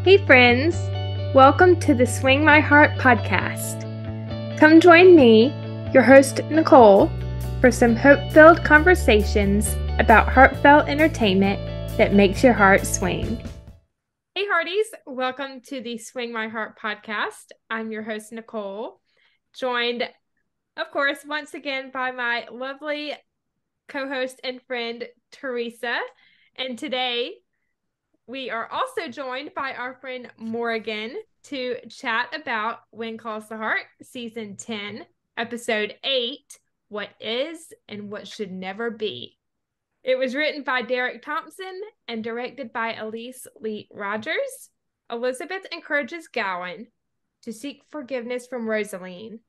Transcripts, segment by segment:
Hey friends, welcome to the Swing My Heart podcast. Come join me, your host Nicole, for some hope-filled conversations about heartfelt entertainment that makes your heart swing. Hey Hearties, welcome to the Swing My Heart podcast. I'm your host Nicole, joined, of course, once again by my lovely co-host and friend Theresa. And today we are also joined by our friend Morgan to chat about When Calls the Heart, Season 10, Episode 8, What Is and What Should Never Be. It was written by Derek Thompson and directed by Elise Lee Rogers. Elizabeth encourages Gowan to seek forgiveness from Rosaline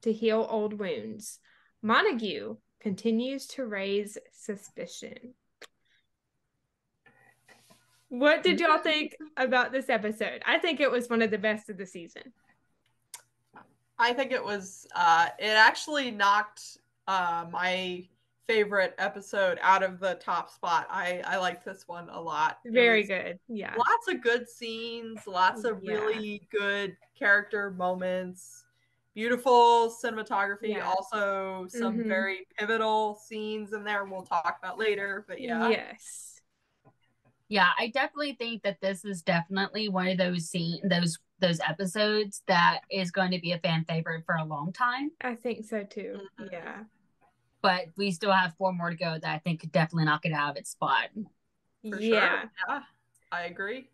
to heal old wounds. Montague continues to raise suspicion. What did y'all think about this episode? I think it was one of the best of the season. I think it was, it actually knocked my favorite episode out of the top spot. I liked this one a lot. Very good. Yeah. Lots of good scenes, lots of really good character moments, beautiful cinematography, also some very pivotal scenes in there we'll talk about later, but yeah. Yes. Yeah, I definitely think that this is definitely one of those those episodes that is going to be a fan favorite for a long time. I think so too. Mm-hmm. Yeah. But we still have 4 more to go that I think could definitely knock it out of its spot. For sure. Yeah, I agree.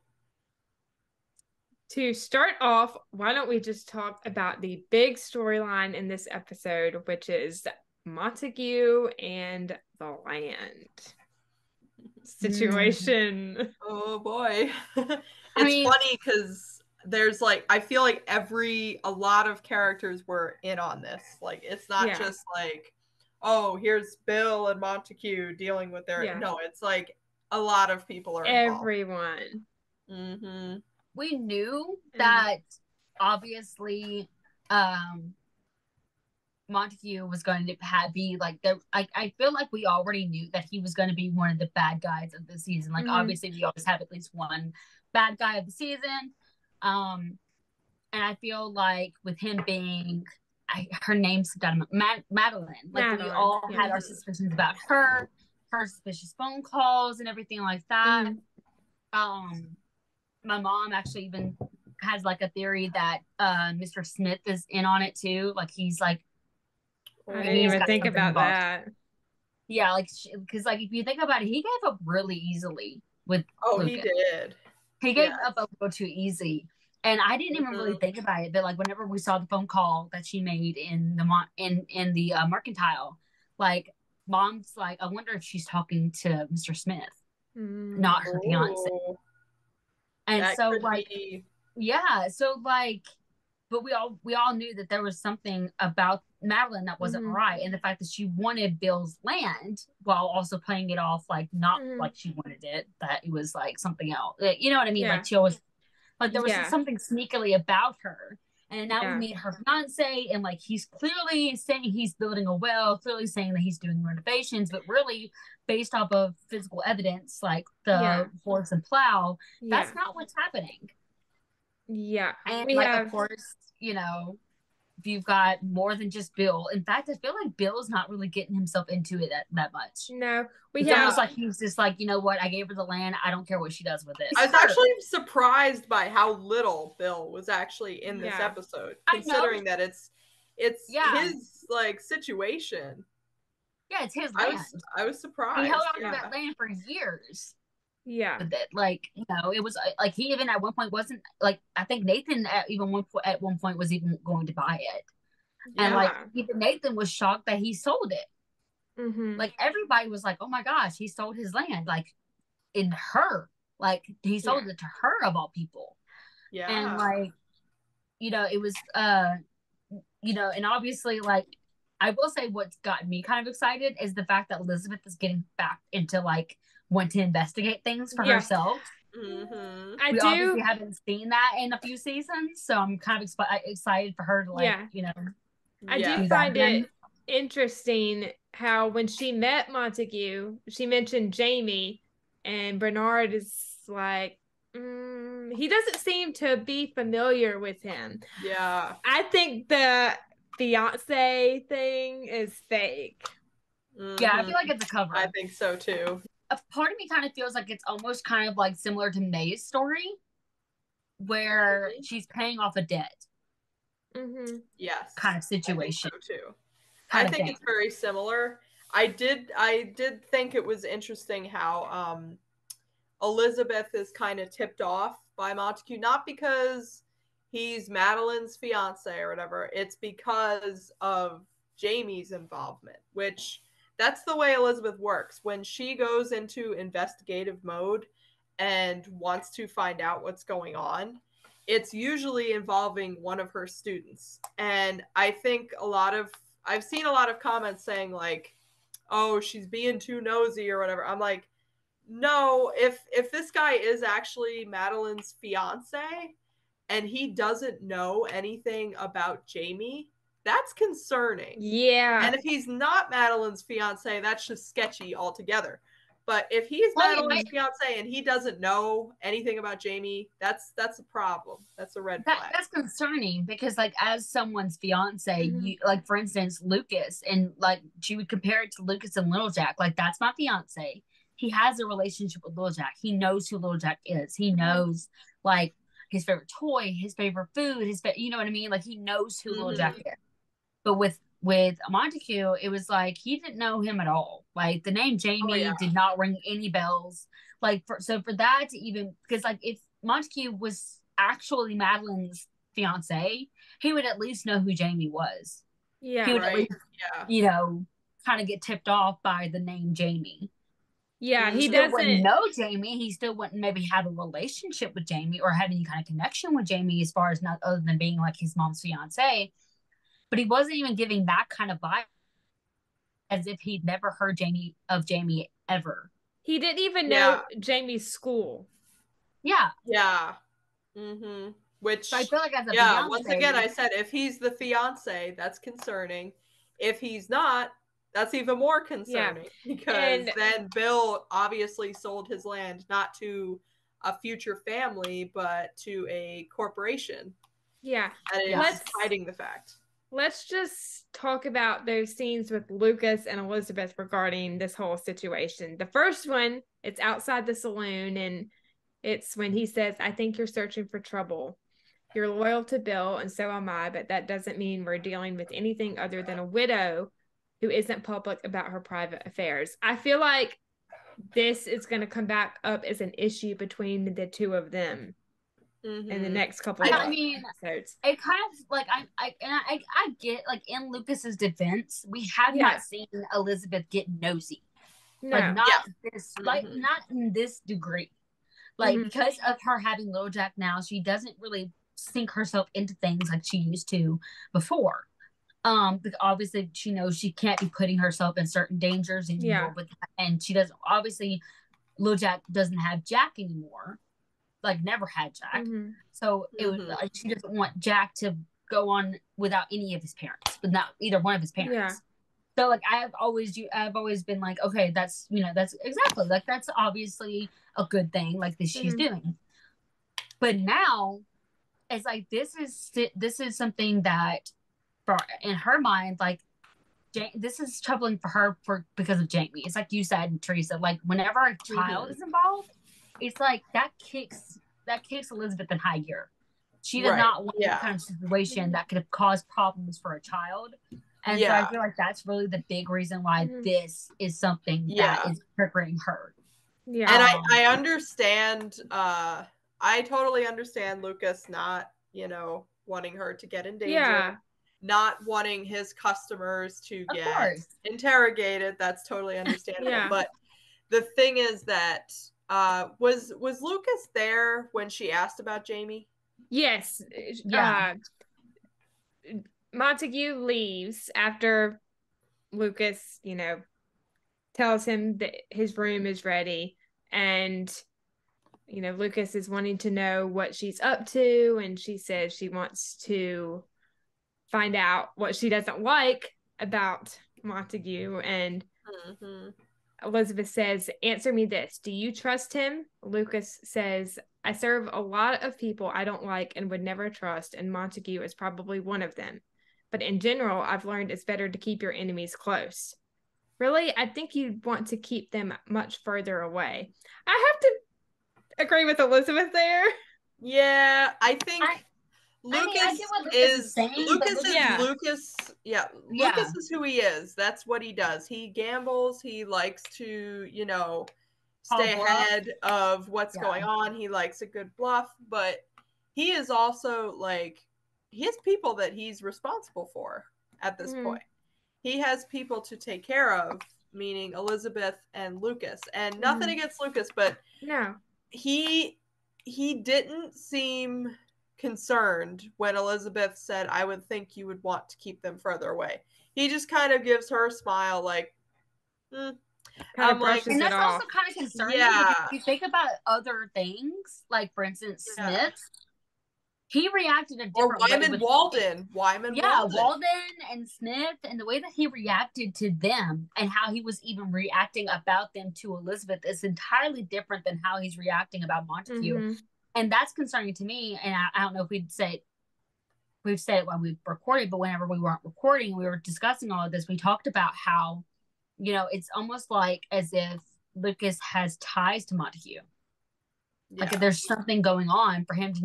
To start off, why don't we just talk about the big storyline in this episode, which is Montague and the land situation. Oh boy. It's funny because there's like, I feel like a lot of characters were in on this. Like, it's not just like, oh, here's Bill and Montague dealing with their, no, it's like a lot of people are involved. Everyone. Mm-hmm. We knew that obviously Montague was going to be like I feel like we already knew that he was going to be one of the bad guys of the season. Like obviously we always have at least one bad guy of the season. And I feel like with him being her name's Madeline. Like we all had our suspicions about her suspicious phone calls and everything like that. My mom actually even has like a theory that Mr. Smith is in on it too. Like he's like, I didn't even think about that. Yeah, like because like if you think about it, he gave up really easily with. Lucas. He did. He gave up a little too easy, and I didn't even really think about it. But like whenever we saw the phone call that she made in the mercantile, like mom's like, I wonder if she's talking to Mr. Smith, not her fiance. And that so like so like, but we all knew that there was something about Madeline that wasn't right, and the fact that she wanted Bill's land while also playing it off like not like she wanted it, that it was like something else. You know what I mean? Like she always like there was something sneakily about her. And now we meet her fiance, and like he's clearly saying he's building a well, clearly saying that he's doing renovations, but really based off of physical evidence, like the horse and plow, that's not what's happening. Yeah. And of course, you know, you've got more than just Bill. In fact, I feel like Bill is not really getting himself into it that much. No, it's almost like he's just like, you know what, I gave her the land. I don't care what she does with it. I was actually surprised by how little Bill was actually in this episode, considering that it's his like situation. Yeah, it's his land. I was surprised. He held on to that land for years. Yeah, like, you know, it was like he even at one point wasn't like, I think Nathan at one point was even going to buy it, and like even Nathan was shocked that he sold it. Like everybody was like, oh my gosh, he sold his land, like in her, like he sold it to her of all people. And like, you know, it was you know, and obviously like I will say what's gotten me kind of excited is the fact that Elizabeth is getting back into like want to investigate things for herself. We obviously haven't seen that in a few seasons, so I'm kind of excited for her to like, you know. I do find it interesting how when she met Montague, she mentioned Jamie, and Bernard is like, He doesn't seem to be familiar with him. Yeah. I think the fiance thing is fake. Yeah, I feel like it's a cover. I think so too. A part of me kind of feels like it's almost kind of like similar to May's story, where she's paying off a debt. Yes. Kind of situation. I think so too. I think it's very similar. I did think it was interesting how Elizabeth is kind of tipped off by Montague, not because he's Madeline's fiance or whatever. It's because of Jamie's involvement, which that's the way Elizabeth works. When she goes into investigative mode and wants to find out what's going on, it's usually involving one of her students. And I think I've seen a lot of comments saying like, oh, she's being too nosy or whatever. I'm like, no, if this guy is actually Madeline's fiance and he doesn't know anything about Jamie, that's concerning. Yeah. And if he's not Madeline's fiance, that's just sketchy altogether. But if he's Madeline's fiance and he doesn't know anything about Jamie, that's a problem. That's a red flag. That's concerning because, like, as someone's fiance, you, like, for instance, Lucas, and like she would compare it to Lucas and Little Jack. Like, that's my fiance. He has a relationship with Little Jack. He knows who Little Jack is. He knows, like, his favorite toy, his favorite food, you know what I mean? Like, he knows who Little Jack is. But with Montague, it was like he didn't know him at all. Like, the name Jamie did not ring any bells. Like, for that to even, because, like, if Montague was actually Madeline's fiance, he would at least know who Jamie was. Yeah, he would at least, you know, kind of get tipped off by the name Jamie. Yeah, he still doesn't wouldn't know Jamie. He still wouldn't maybe have a relationship with Jamie or have any kind of connection with Jamie as far as not other than being like his mom's fiance. But he wasn't even giving that kind of vibe as if he'd never heard Jamie ever. He didn't even know Jamie's school. Yeah. Yeah. Which so I feel like as a fiance, once again, I said if he's the fiance, that's concerning. If he's not, that's even more concerning because then Bill obviously sold his land not to a future family, but to a corporation. Yeah. That is hiding the fact. Let's just talk about those scenes with Lucas and Elizabeth regarding this whole situation. The first one, it's outside the saloon, and it's when he says, I think you're searching for trouble. You're loyal to Bill, and so am I, but that doesn't mean we're dealing with anything other than a widow who isn't public about her private affairs. I feel like this is going to come back up as an issue between the two of them in the next couple of episodes. It kind of like I get, like, in Lucas's defense, we have not seen Elizabeth get nosy. No. Like, not this, like, not in this degree. Like, because of her having Little Jack now, she doesn't really sink herself into things like she used to before. Because obviously she knows she can't be putting herself in certain dangers anymore with that. And she doesn't, obviously Little Jack doesn't have Jack anymore, like never had Jack. So it was like she doesn't want Jack to go on without any of his parents, without either one of his parents. So like I've always been like, okay, that's, you know, that's exactly, like, that's obviously a good thing, like this she's doing. But now it's like this is something that in her mind, like, this is troubling for her because of Jamie. It's like you said, Theresa, like whenever a child is involved, it's like that kicks Elizabeth in high gear. She does not want that kind of situation that could have caused problems for a child. And so I feel like that's really the big reason why this is something that is triggering her. Yeah. And I understand, I totally understand Lucas not, you know, wanting her to get in danger. Yeah. Not wanting his customers to get interrogated. That's totally understandable. But the thing is that was Lucas there when she asked about Jamie? Yes. Montague leaves after Lucas, you know, tells him that his room is ready, and you know, Lucas is wanting to know what she's up to, and she says she wants to find out what she doesn't like about Montague. And Elizabeth says, answer me this. Do you trust him? Lucas says, I serve a lot of people I don't like and would never trust, and Montague is probably one of them. But in general, I've learned it's better to keep your enemies close. Really, I think you'd want to keep them much further away. I have to agree with Elizabeth there. Yeah, I think Lucas I get what Lucas is saying. Lucas Yeah. is who he is. That's what he does. He gambles. He likes to, stay ahead of what's going on. He likes a good bluff, but he is also he has people that he's responsible for at this point. He has people to take care of, meaning Elizabeth and Lucas. And nothing against Lucas, but no, he didn't seem concerned when Elizabeth said, I would think you would want to keep them further away. He just kind of gives her a smile kind of brushes and it that's off. also kind of concerning because if you think about other things, like for instance, Smith, he reacted a different way. Walden and Smith, and the way that he reacted to them and how he was even reacting about them to Elizabeth is entirely different than how he's reacting about Montague. And that's concerning to me. And I don't know if we've said it when we recorded, but whenever we weren't recording, we were discussing all of this. We talked about how, it's almost like as if Lucas has ties to Montague. Yeah. Like if there's something going on for him to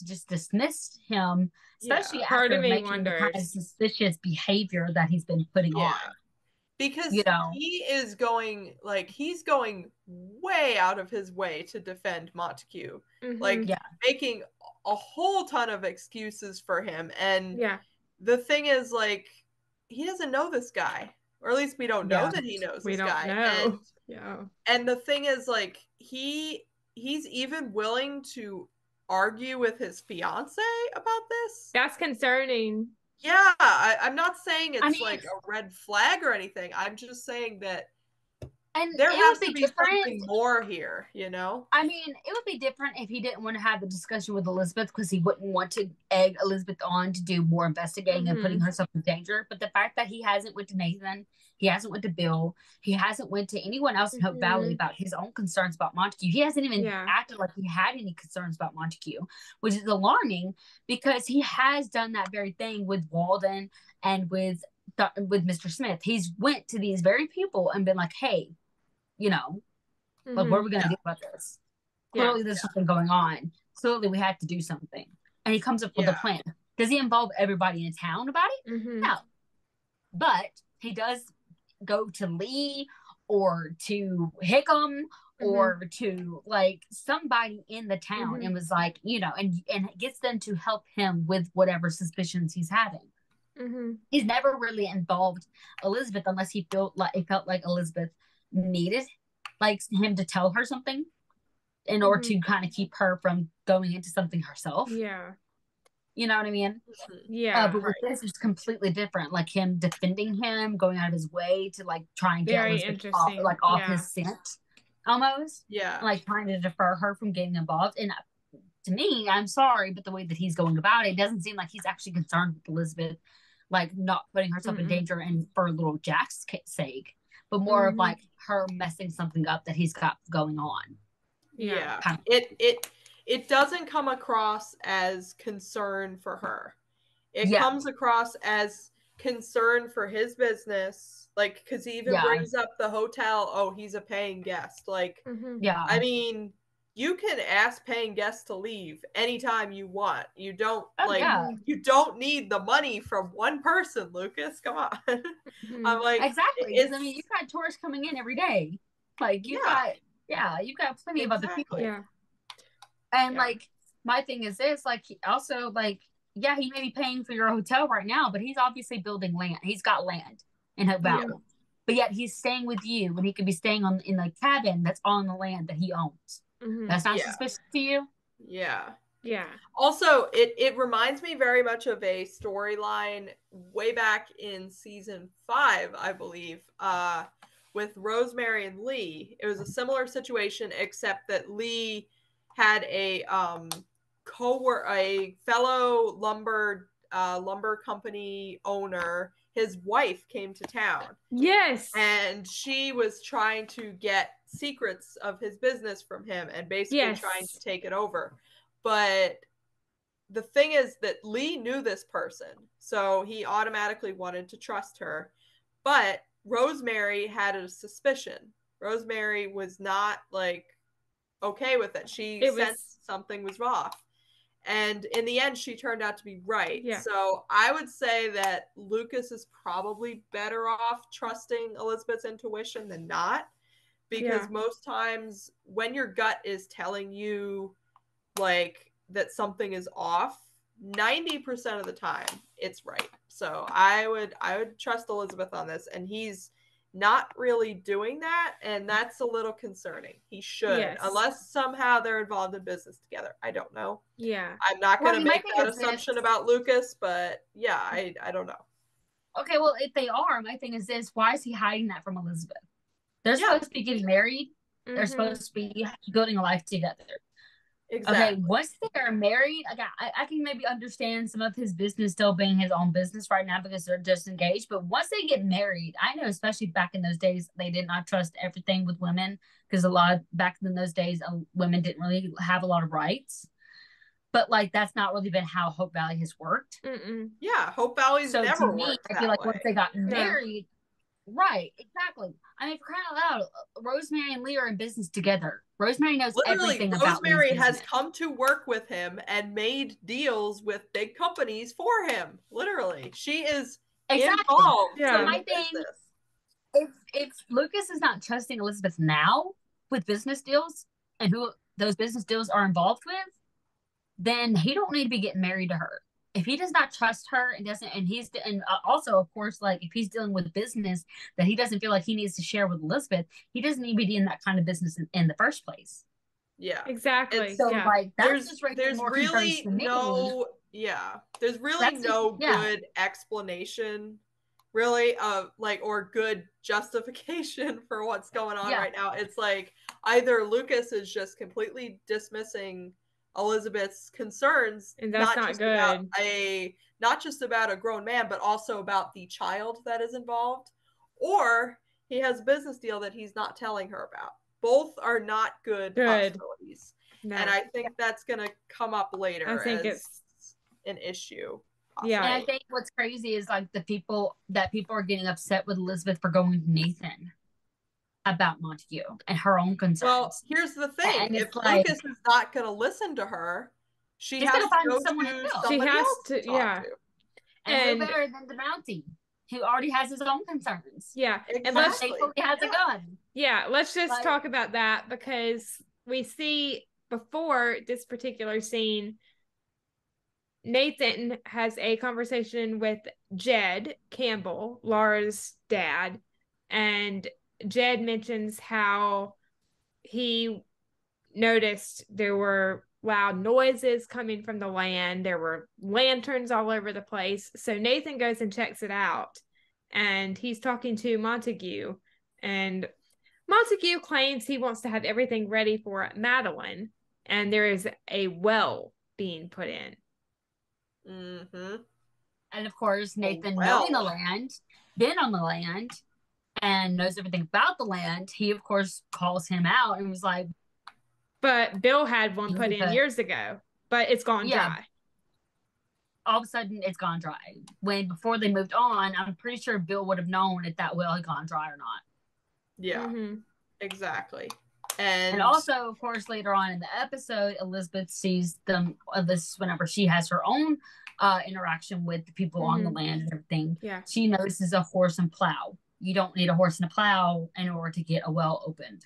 just dismiss him, especially after making the kind of suspicious behavior that he's been putting on. Because he is going he's going way out of his way to defend Montague, making a whole ton of excuses for him. And the thing is, he doesn't know this guy, or at least we don't know that he knows this guy. And the thing is, he's even willing to argue with his fiance about this. That's concerning. Yeah, I'm not saying it's a red flag or anything. I'm just saying that there has to be something more here, I mean, it would be different if he didn't want to have the discussion with Elizabeth because he wouldn't want to egg Elizabeth on to do more investigating and putting herself in danger. But the fact that he hasn't went to Nathan, he hasn't went to Bill, he hasn't went to anyone else in Hope Valley about his own concerns about Montague. He hasn't even acted like he had any concerns about Montague, which is alarming because he has done that very thing with Walden and with Mr. Smith. He's went to these very people and been like, hey, what are we going to do about this? Clearly there's something going on. Clearly we have to do something. And he comes up with a plan. Does he involve everybody in town about it? No. But he does go to Lee or to Hickam or to somebody in the town and was and gets them to help him with whatever suspicions he's having. He's never really involved Elizabeth unless he felt like Elizabeth needed him to tell her something in order to kind of keep her from going into something herself. You know what I mean? But with this, it's completely different. Like him defending him, going out of his way to try and get Elizabeth off his scent, almost. Trying to defer her from getting involved. And to me, I'm sorry, but the way that he's going about it doesn't seem like he's actually concerned with Elizabeth, not putting herself in danger and for little Jack's sake. But more of her messing something up that he's got going on. It doesn't come across as concern for her. It comes across as concern for his business. Because he even brings up the hotel. Oh, he's a paying guest. I mean, you can ask paying guests to leave anytime you want. You don't you don't need the money from one person, Lucas. Come on. I'm exactly. I mean, you've got tourists coming in every day. You've got plenty of other people. And my thing is this, he also he may be paying for your hotel right now, but he's obviously building land. He's got land in Hope Valley. But yet he's staying with you when he could be staying in the cabin that's on the land that he owns. That's not suspicious to you? Yeah. Also, it reminds me very much of a storyline way back in season 5, I believe, with Rosemary and Lee. It was a similar situation, except that Lee had a fellow lumber company owner his wife came to town. Yes. And she was trying to get secrets of his business from him and basically trying to take it over. But the thing is that Lee knew this person, so he automatically wanted to trust her. But Rosemary had a suspicion. Rosemary was not like okay with it. She sensed something was off. And in the end, she turned out to be right. Yeah. So I would say that Lucas is probably better off trusting Elizabeth's intuition than not. Because most times when your gut is telling you like that something is off, 90% of the time it's right. So I would trust Elizabeth on this, and he's not really doing that, and that's a little concerning. He should, unless somehow they're involved in business together. I don't know. Yeah. I'm not going to make that assumption about Lucas, but yeah, I don't know. Okay, well, if they are, my thing is this: why is he hiding that from Elizabeth? They're supposed to be getting married. Mm-hmm. They're supposed to be building a life together. Exactly. Okay, once they are married, I can maybe understand some of his business still being his own business right now because they're just engaged. But once they get married, I know, especially back in those days, they did not trust everything with women because back in those days, women didn't really have a lot of rights. But like that's not really been how Hope Valley has worked. Mm-mm. Yeah, Hope Valley's never worked. I feel like once they got married. Right, exactly. I mean, for crying out loud, Rosemary and Lee are in business together. Rosemary knows everything about Lee's Rosemary has come to work with him and made deals with big companies for him. Literally, she is involved. Yeah. So my thing, if Lucas is not trusting Elizabeth now with business deals and who those business deals are involved with, then he don't need to be getting married to her. If he does not trust her and also of course, like if he's dealing with business that he doesn't feel like he needs to share with Elizabeth, he doesn't need to be in that kind of business in the first place. Yeah, exactly. So like that's just there's really no there's really no good explanation really of like or good justification for what's going on right now. It's like either Lucas is just completely dismissing Elizabeth's concerns, and that's not good. Not just about a grown man, but also about the child that is involved, or he has a business deal that he's not telling her about. Both are not good possibilities, and I think that's going to come up later. I think it's an issue. Possibly. Yeah, and I think what's crazy is like the people are getting upset with Elizabeth for going to Nathan about Montague and her own concerns. Well, here's the thing: if Lucas is not going to listen to her, she has to go to somebody else to talk to. And who better than the Mountie, who already has his own concerns? Yeah, and thankfully has a gun. Yeah, let's just talk about that because we see before this particular scene, Nathan has a conversation with Jed Campbell, Laura's dad, and Jed mentions how he noticed there were loud noises coming from the land. There were lanterns all over the place. So Nathan goes and checks it out, and he's talking to Montague, and Montague claims he wants to have everything ready for Madeline, and there is a well being put in. Mm-hmm. And of course, Nathan, knowing the land, been on the land, and knows everything about the land, he of course calls him out and was like, but Bill had one put in years ago, but it's gone dry. All of a sudden it's gone dry. When before they moved on, I'm pretty sure Bill would have known if that well had gone dry or not. Yeah, exactly. And also, of course, later on in the episode, Elizabeth sees them. This whenever she has her own interaction with the people on the land and everything. Yeah, she notices a horse and plow. You don't need a horse and a plow in order to get a well opened.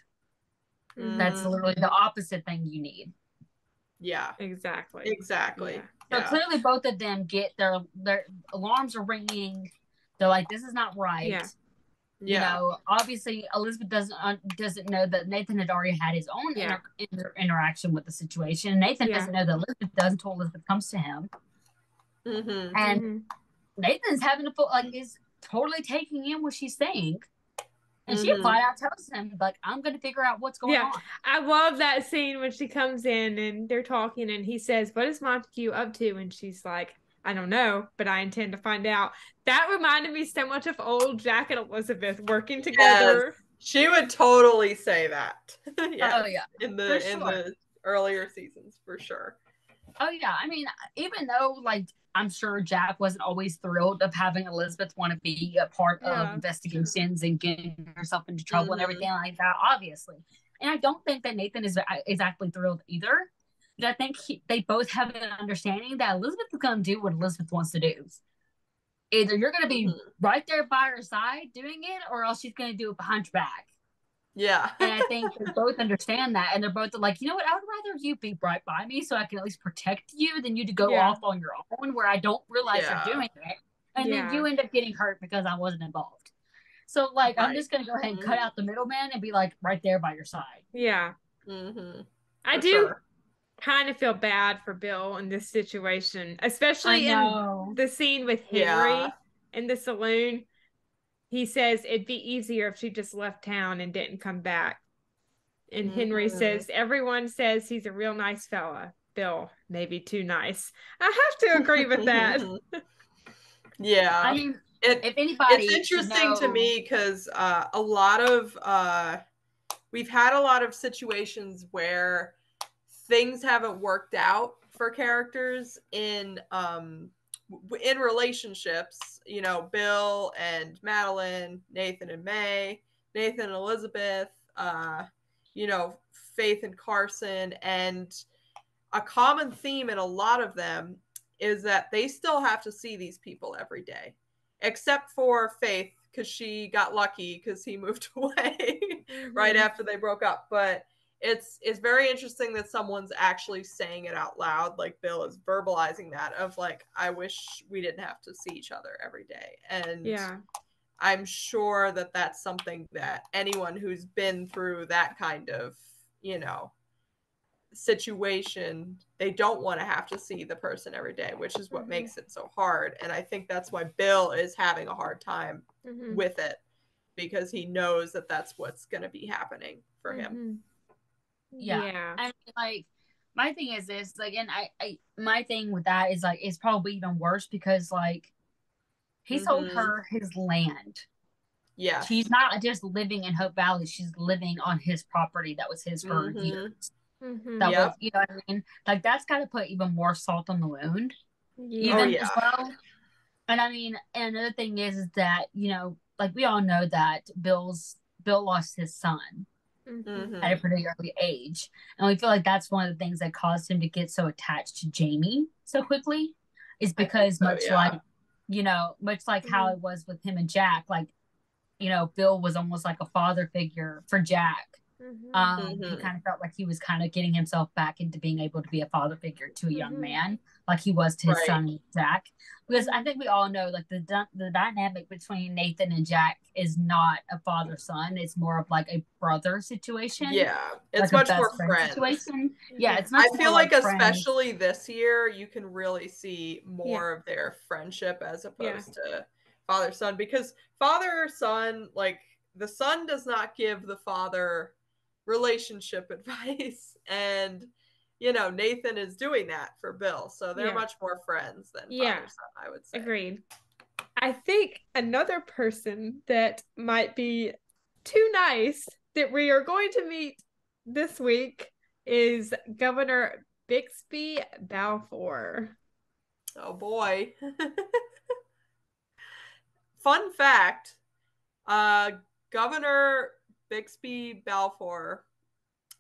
That's literally the opposite thing you need. Yeah, exactly. Yeah. So clearly, both of them get their alarms are ringing. They're like, "This is not right." Yeah. You know, obviously Elizabeth doesn't know that Nathan had already had his own interaction with the situation. Nathan doesn't know that Elizabeth does until Elizabeth comes to him. And Nathan's having is totally taking in what she's saying. And she flat out tells him, like, I'm going to figure out what's going on. I love that scene when she comes in and they're talking and he says, what is Montague up to? And she's like, I don't know, but I intend to find out. That reminded me so much of old Jack and Elizabeth working together. Yes, she would totally say that. Yes, oh yeah, in the earlier seasons for sure. Oh yeah, I mean, even though like I'm sure Jack wasn't always thrilled of having Elizabeth want to be a part of investigations and getting herself into trouble and everything like that, obviously. And I don't think that Nathan is exactly thrilled either. But I think they both have an understanding that Elizabeth is going to do what Elizabeth wants to do. Either you're going to be right there by her side doing it, or else she's going to do it behind your back. Yeah. And I think they both understand that. And they're both like, you know what? I would rather you be right by me so I can at least protect you than you to go off on your own where I don't realize you're doing it. And then you end up getting hurt because I wasn't involved. So, like, I'm just going to go ahead and cut out the middleman and be, like, right there by your side. Yeah. I do kind of feel bad for Bill in this situation, especially in the scene with Henry in the saloon. He says it'd be easier if she just left town and didn't come back. And Henry says, everyone says he's a real nice fella. Bill, maybe too nice. I have to agree with that. Yeah. I mean, if anybody... It's interesting to me because a lot of... we've had a lot of situations where things haven't worked out for characters in relationships, you know, Bill and Madeline, Nathan and May, Nathan and Elizabeth, you know, Faith and Carson. And a common theme in a lot of them is that they still have to see these people every day, except for Faith, because she got lucky because he moved away right after they broke up. But it's very interesting that someone's actually saying it out loud, like Bill is verbalizing that of like, I wish we didn't have to see each other every day. And I'm sure that that's something that anyone who's been through that kind of, you know, situation, they don't want to have to see the person every day, which is what makes it so hard. And I think that's why Bill is having a hard time with it, because he knows that that's what's going to be happening for him. Yeah. I mean, like, my thing is this, like, and I my thing with that is like, it's probably even worse because like he sold her his land. Yeah. She's not just living in Hope Valley, she's living on his property that was his for years. That was, you know what I mean? Like, that's got to put even more salt on the wound. As well. And I mean, and another thing is that, you know, like, we all know that Bill lost his son at a pretty early age. And we feel like that's one of the things that caused him to get so attached to Jamie so quickly, is because like, you know, much like how it was with him and Jack, like, you know, Bill was almost like a father figure for Jack. He kind of felt like he was kind of getting himself back into being able to be a father figure to a young man, like he was to his son Jack. Because I think we all know, like, the dynamic between Nathan and Jack is not a father-son; it's more of like a brother situation. Yeah, it's like much more friend situation. Yeah, it's much I feel more like especially this year, you can really see more of their friendship as opposed to father-son, because father-son, like, the son does not give the father relationship advice, and you know, Nathan is doing that for Bill, so they're much more friends than father-son, I would say. Agreed. I think another person that might be too nice that we are going to meet this week is Governor Bixby Balfour. Oh boy. Fun fact, Governor Bixby Balfour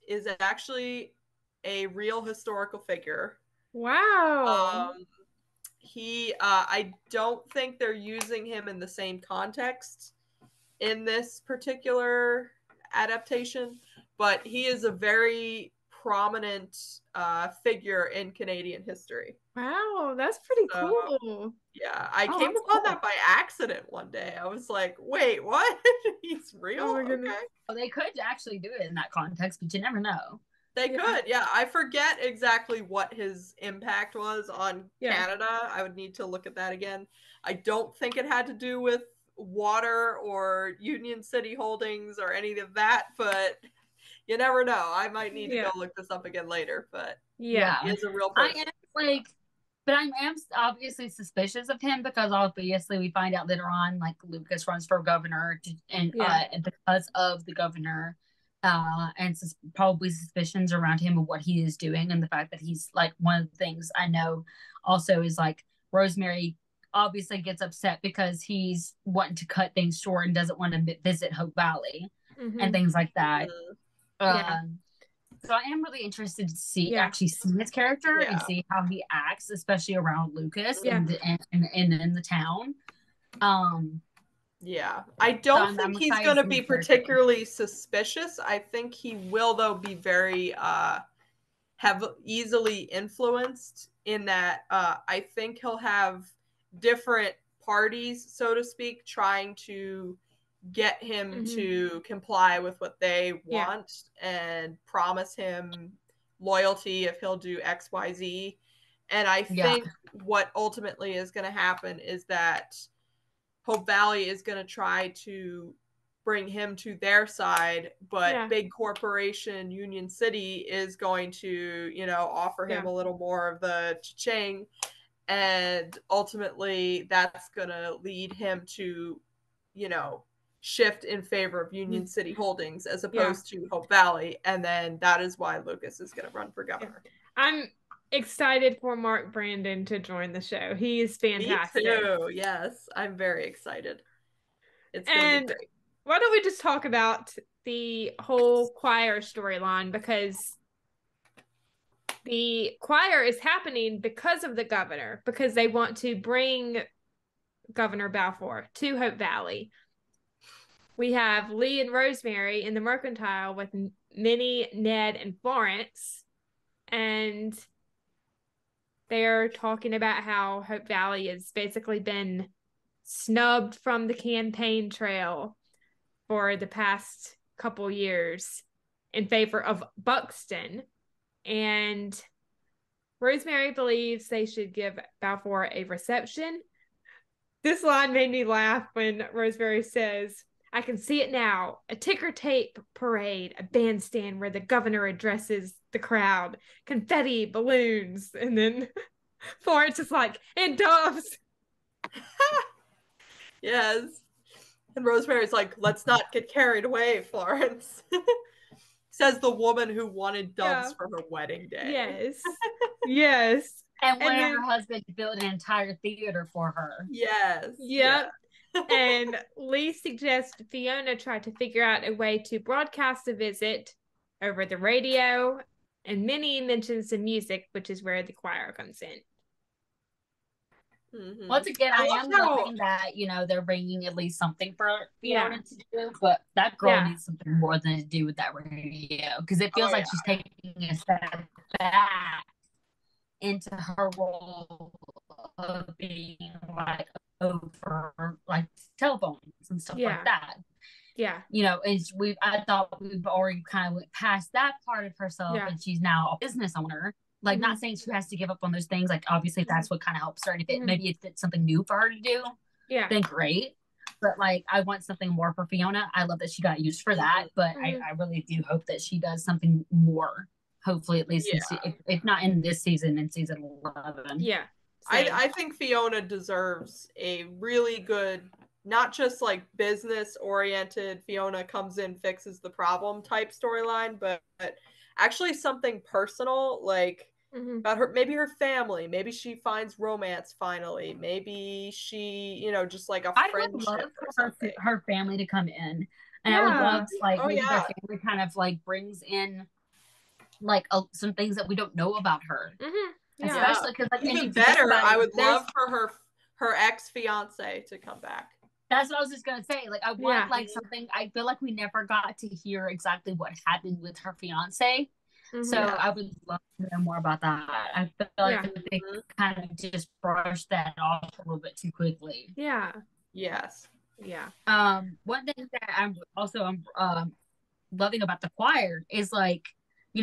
is actually a real historical figure. Wow. I don't think they're using him in the same context in this particular adaptation, but he is a very prominent figure in Canadian history. Wow, that's pretty cool. Yeah, I came upon that by accident one day. I was like, wait, what? He's real? Oh my goodness. Okay. Well, they could actually do it in that context, but you never know. They could, yeah. I forget exactly what his impact was on Canada. I would need to look at that again. I don't think it had to do with water or Union City Holdings or any of that, but you never know. I might need to go look this up again later, but he is a real person. But I am obviously suspicious of him because obviously we find out later on, like Lucas runs for governor, and because of the governor, and probably suspicions around him of what he is doing, and the fact that he's like, one of the things I know also is like Rosemary obviously gets upset because he's wanting to cut things short and doesn't want to visit Hope Valley and things like that. So I am really interested to actually see his character and see how he acts, especially around Lucas and in the town. I don't think he's going to be particularly suspicious. I think he will, though, be very easily influenced in that I think he'll have different parties, so to speak, trying to get him to comply with what they want and promise him loyalty if he'll do XYZ. And I think what ultimately is going to happen is that Hope Valley is going to try to bring him to their side, but big corporation Union City is going to, offer him a little more of the cha-ching. And ultimately that's going to lead him to, shift in favor of Union City Holdings as opposed to Hope Valley. And then that is why Lucas is going to run for governor. I'm excited for Mark Brandon to join the show. He is fantastic. Me too. Yes, I'm very excited. It's going to be great. Why don't we just talk about the whole choir storyline, because the choir is happening because of the governor, because they want to bring Governor Balfour to Hope Valley. We have Lee and Rosemary in the Mercantile with Minnie, Ned, and Florence, and they're talking about how Hope Valley has basically been snubbed from the campaign trail for the past couple years in favor of Buxton. And Rosemary believes they should give Balfour a reception. This line made me laugh when Rosemary says, "I can see it now, a ticker tape parade, a bandstand where the governor addresses the crowd, confetti, balloons," and then Florence is like, "and doves." Yes. And Rosemary's like, "Let's not get carried away, Florence." Says the woman who wanted doves for her wedding day. Yes. Yes. And wanted her husband to build an entire theater for her. Yes. Yep. And Lee suggests Fiona try to figure out a way to broadcast a visit over the radio. And Minnie mentions the music, which is where the choir comes in. Once again, I am loving that, they're bringing at least something for Fiona to do, but that girl needs something more than to do with that radio, because it feels like she's taking a step back into her role of being like over like telephones and stuff like that. Yeah. And I thought we've already kind of went past that part of herself, and she's now a business owner. Like, not saying she has to give up on those things. Like, obviously, that's what kind of helps her. And if maybe it's something new for her to do, then great. But, like, I want something more for Fiona. I love that she got used for that. But I really do hope that she does something more. Hopefully, at least, if not in this season, in season 11. Yeah. I think Fiona deserves a really good, not just, like, business-oriented, Fiona comes in, fixes the problem type storyline, but actually something personal, like, about her, maybe her family, maybe she finds romance finally, maybe she, just like a friendship. I would love for her family to come in, and I would love maybe their family kind of like brings in like some things that we don't know about her, especially because like even better, I would love for her ex-fiance to come back. That's what I was just gonna say. Like, I want like something. I feel like we never got to hear exactly what happened with her fiance. So I would love to know more about that. I feel like they kind of just brushed that off a little bit too quickly. Yeah. Yes. Yeah. One thing that I'm loving about the choir is like,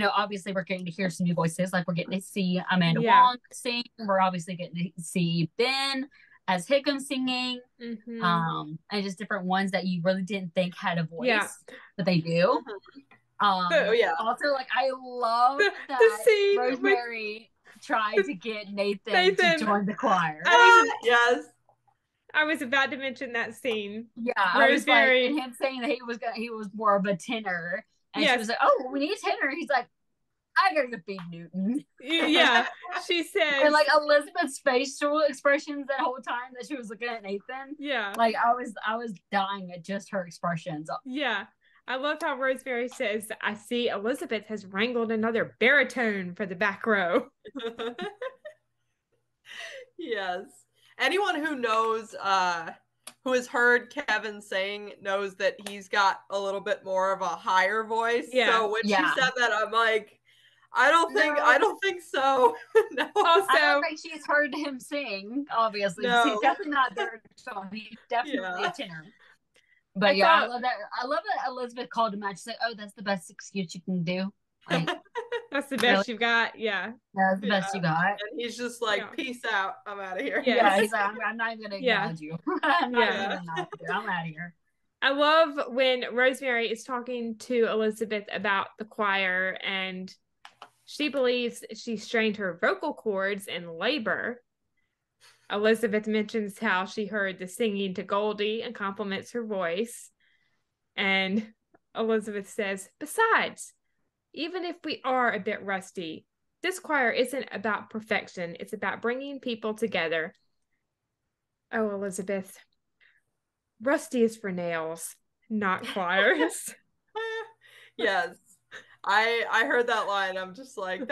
obviously we're getting to hear some new voices. Like, we're getting to see Amanda Wong sing. We're obviously getting to see Ben as Hickam singing, and just different ones that you really didn't think had a voice, but they do. Also, like, I love that the scene Rosemary tried to get Nathan to join the choir. Yes. I was about to mention that scene. Yeah, I was like, and him saying that he was more of a tenor, and she was like, "Oh, we need a tenor." He's like, "I gotta get Big Newton." Yeah, she said, and like Elizabeth's facial expressions that whole time that she was looking at Nathan. Yeah, like I was dying at just her expressions. Yeah, I love how Rosemary says, "I see Elizabeth has wrangled another baritone for the back row." Yes. Anyone who knows, who has heard Kevin sing knows that he's got a little bit more of a higher voice. Yeah. So when she said that, I'm like, I don't think so. No. Also, I don't think she's heard him sing, obviously. No. He's definitely not there. He's definitely a tenor. But I love that. I love that Elizabeth called him out. She's like, "Oh, that's the best excuse you can do." Like, that's the best you've got. Yeah. That's the best you got. And he's just like, "Peace out. I'm out of here." Yeah, he's like, "I'm not even going to acknowledge you. I'm not even going to acknowledge you. I'm out of here." I love when Rosemary is talking to Elizabeth about the choir, and she believes she strained her vocal cords in labor. Elizabeth mentions how she heard the singing to Goldie and compliments her voice. And Elizabeth says, "Besides, even if we are a bit rusty, this choir isn't about perfection. It's about bringing people together." Oh, Elizabeth, rusty is for nails, not choirs. Yes. I heard that line. I'm just like,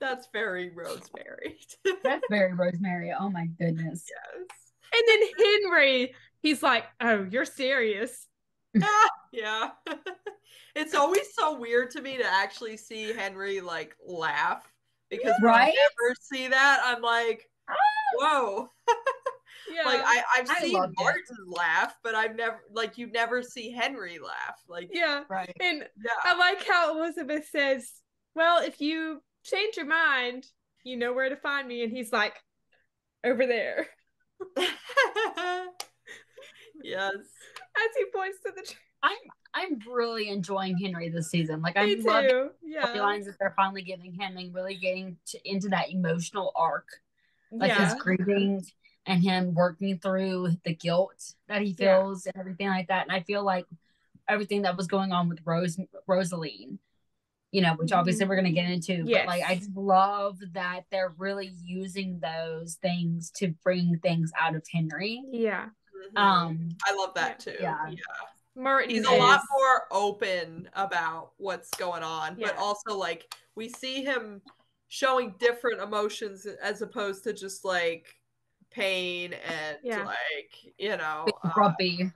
that's very Rosemary. That's very Rosemary. Oh my goodness. Yes. And then Henry, he's like, "Oh, you're serious." Yeah. It's always so weird to me to actually see Henry like laugh, because we never see that. I'm like, whoa. Yeah. Like I've seen Martin laugh, but I've never, like, you never see Henry laugh. Like, yeah. Right. And I like how Elizabeth says, "Well, if you change your mind, you know where to find me." And he's like, "Over there." Yes. As he points to the tree. I'm really enjoying Henry this season. Like, Me I'm loving the lines that they're finally giving him and really getting into that emotional arc, like his grieving and him working through the guilt that he feels and everything like that. And I feel like everything that was going on with Rosaline, you know, which obviously we're going to get into, but like, I just love that they're really using those things to bring things out of Henry. Yeah. I love that too. Yeah. Martin he's a lot more open about what's going on, but also like we see him showing different emotions as opposed to just like pain and like, you know, grumpy.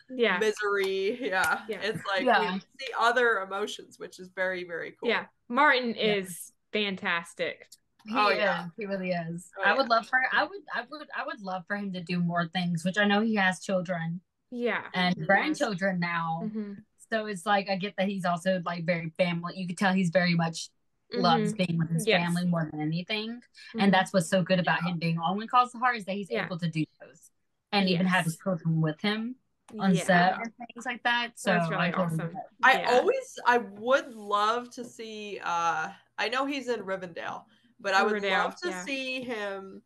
Misery. It's like we see other emotions, which is very, very cool. Martin is fantastic. He really is. I would love love for him to do more things, which I know he has children and grandchildren now. So it's like, I get that he's also like very family. You could tell he's very much loves being with his family more than anything. And that's what's so good about him being on When Calls the Heart, is that he's able to do those and even have his children with him on set and things like that. So that's really awesome. I would love to see I know he's in Rivendell, but I would love to see him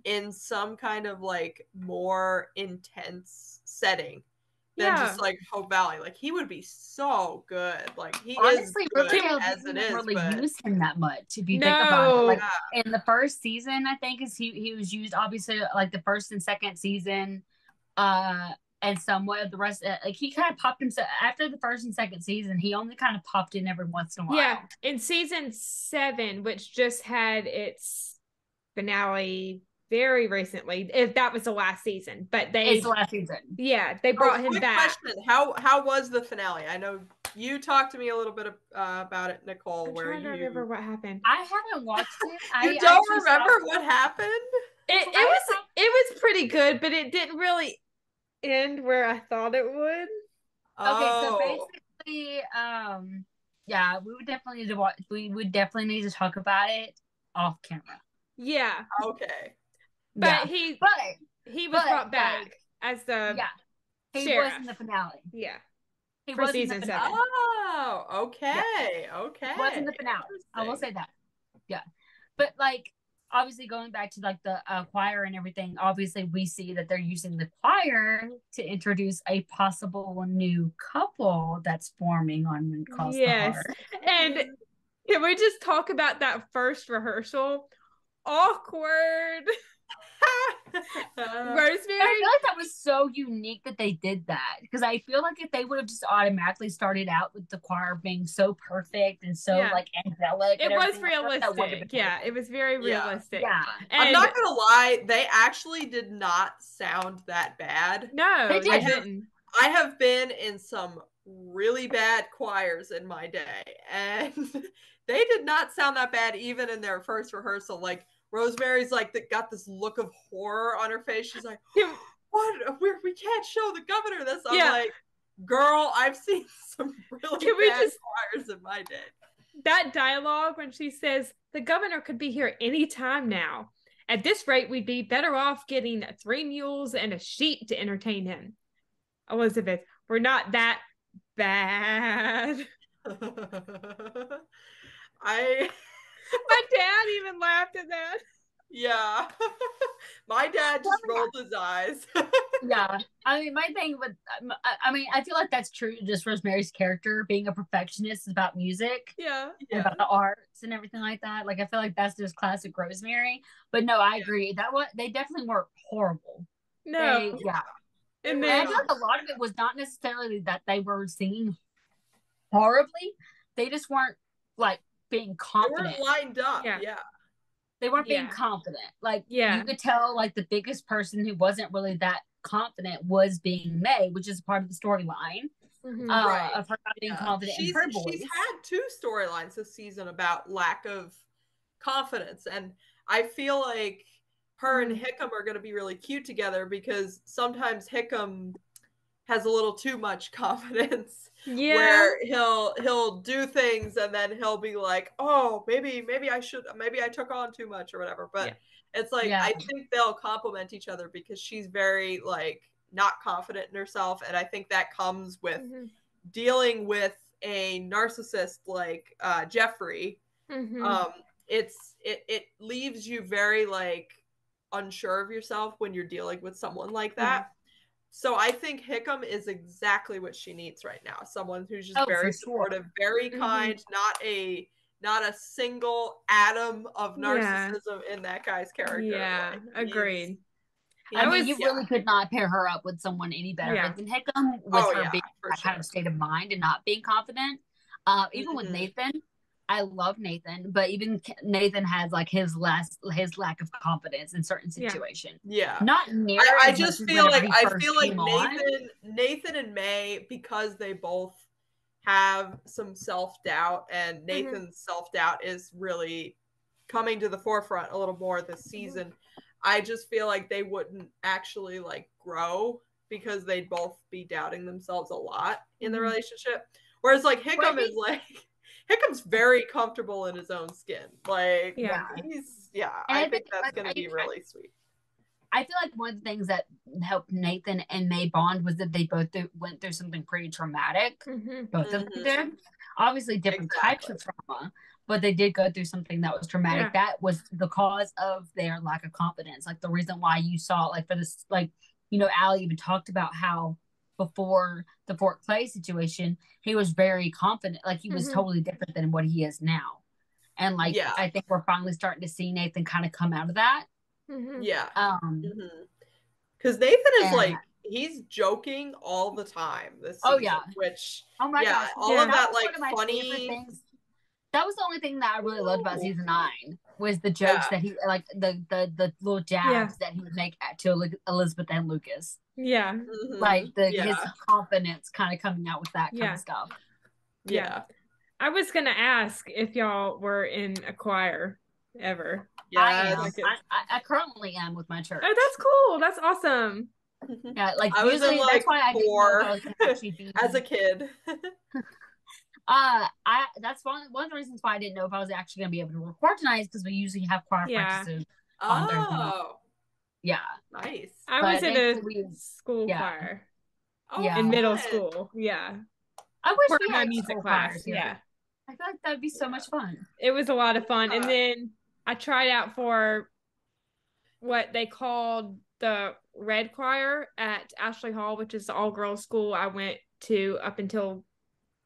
in some kind of like more intense setting than just like Hope Valley. Like, he would be so good. Like, he honestly, is good as it is. Really use him that much if you think about it. Like in the first season, I think he was used obviously like the first and second season, and somewhat of the rest. Like, he kind of popped himself after the first and second season. He only kind of popped in every once in a while. Yeah, in season 7, which just had its finale very recently, if that was the last season, but it's the last season. Yeah, they brought him back. Question. How was the finale? I know you talked to me a little bit about it, Nicole. I'm trying to remember what happened. I haven't watched it. You don't remember what happened? It was pretty good, but it didn't really end where I thought it would. Okay, so basically, we would definitely need to talk about it off camera. Yeah. Okay. But he was brought back as the sheriff. Was in the finale. Yeah. He for was season in the 7. Oh, okay. Okay. He was in the finale. I will say that. Yeah. But like, obviously going back to like the choir and everything, obviously we see that they're using the choir to introduce a possible new couple that's forming on Cross the Yes. Heart. And can we just talk about that first rehearsal? Awkward. Rosemary. I feel like that was so unique that they did that, because I feel like if they would have just automatically started out with the choir being so perfect and so like angelic, it was realistic. Yeah, it was very realistic. Yeah, and I'm not gonna lie, they actually did not sound that bad. No, they didn't. I have been in some really bad choirs in my day, and they did not sound that bad even in their first rehearsal. Like, Rosemary's like got this look of horror on her face. She's like, "What? We can't show the governor this." I'm like, "Girl, I've seen some really bad choirs in my day." That dialogue when she says, "The governor could be here any time now. At this rate, we'd be better off getting 3 mules and a sheep to entertain him. Elizabeth, we're not that bad." My dad even laughed at that. Yeah. My dad just rolled his eyes. Yeah. I mean, my thing with, I feel like that's true. Just Rosemary's character being a perfectionist about music. Yeah. And about the arts and everything like that. Like, I feel like that's just classic Rosemary. But no, I agree. They definitely weren't horrible. No. And then I feel like a lot of it was not necessarily that they were singing horribly. They just weren't like being confident. They weren't lined up. They weren't being confident. Like, you could tell like the biggest person who wasn't really that confident was being May, which is part of the storyline. Right. Of her not being confident in her voice. She's had 2 storylines this season about lack of confidence, and I feel like her and Hickam are going to be really cute together, because sometimes Hickam has a little too much confidence, where he'll do things and then he'll be like, "Oh, maybe I took on too much," or whatever. But it's like, I think they'll complement each other, because she's very like not confident in herself, and I think that comes with dealing with a narcissist like Jeffrey. It leaves you very like unsure of yourself when you're dealing with someone like that. So I think Hickam is exactly what she needs right now. Someone who's just very supportive, very kind, not a single atom of narcissism in that guy's character. Yeah, like, agreed. I mean, you really could not pair her up with someone any better than Hickam, with her being that kind of state of mind and not being confident. Even with Nathan, I love Nathan, but even Nathan has like his lack of confidence in certain situations. Not near. I just feel like Nathan and May, because they both have some self-doubt, and Nathan's self-doubt is really coming to the forefront a little more this season. I just feel like they wouldn't actually like grow, because they'd both be doubting themselves a lot in the relationship. Whereas like Hickam is like, Hickam's very comfortable in his own skin. Like, I think that's going to be really sweet. I feel like one of the things that helped Nathan and May bond was that they both went through something pretty traumatic. Both of them did. Obviously different types of trauma, but they did go through something that was traumatic. That was the cause of their lack of confidence. Like, the reason why you saw, like, for this, like, you know, Allie even talked about how before the Fort Clay situation, he was very confident. Like, he was totally different than what he is now. And like, I think we're finally starting to see Nathan kind of come out of that. Because Nathan is like, he's joking all the time this season, which gosh, of that like funny. That was the only thing that I really loved about season 9, was the jokes that he, like, the little jabs that he would make to Elizabeth and Lucas. Like his confidence kind of coming out with that kind of stuff. I was gonna ask if y'all were in a choir ever. I am. I currently am with my church. Oh, that's cool. That's awesome. Yeah, like, I was in like that's why 4 as a kid. That's one of the reasons why I didn't know if I was actually gonna be able to record tonight, because we usually have choir practices on Thursday. Yeah. Nice. I was in a school choir. In middle school. I wish we had had music class. I feel like that would be so much fun. It was a lot of fun. And then I tried out for what they called the Red Choir at Ashley Hall, which is the all-girls school I went to up until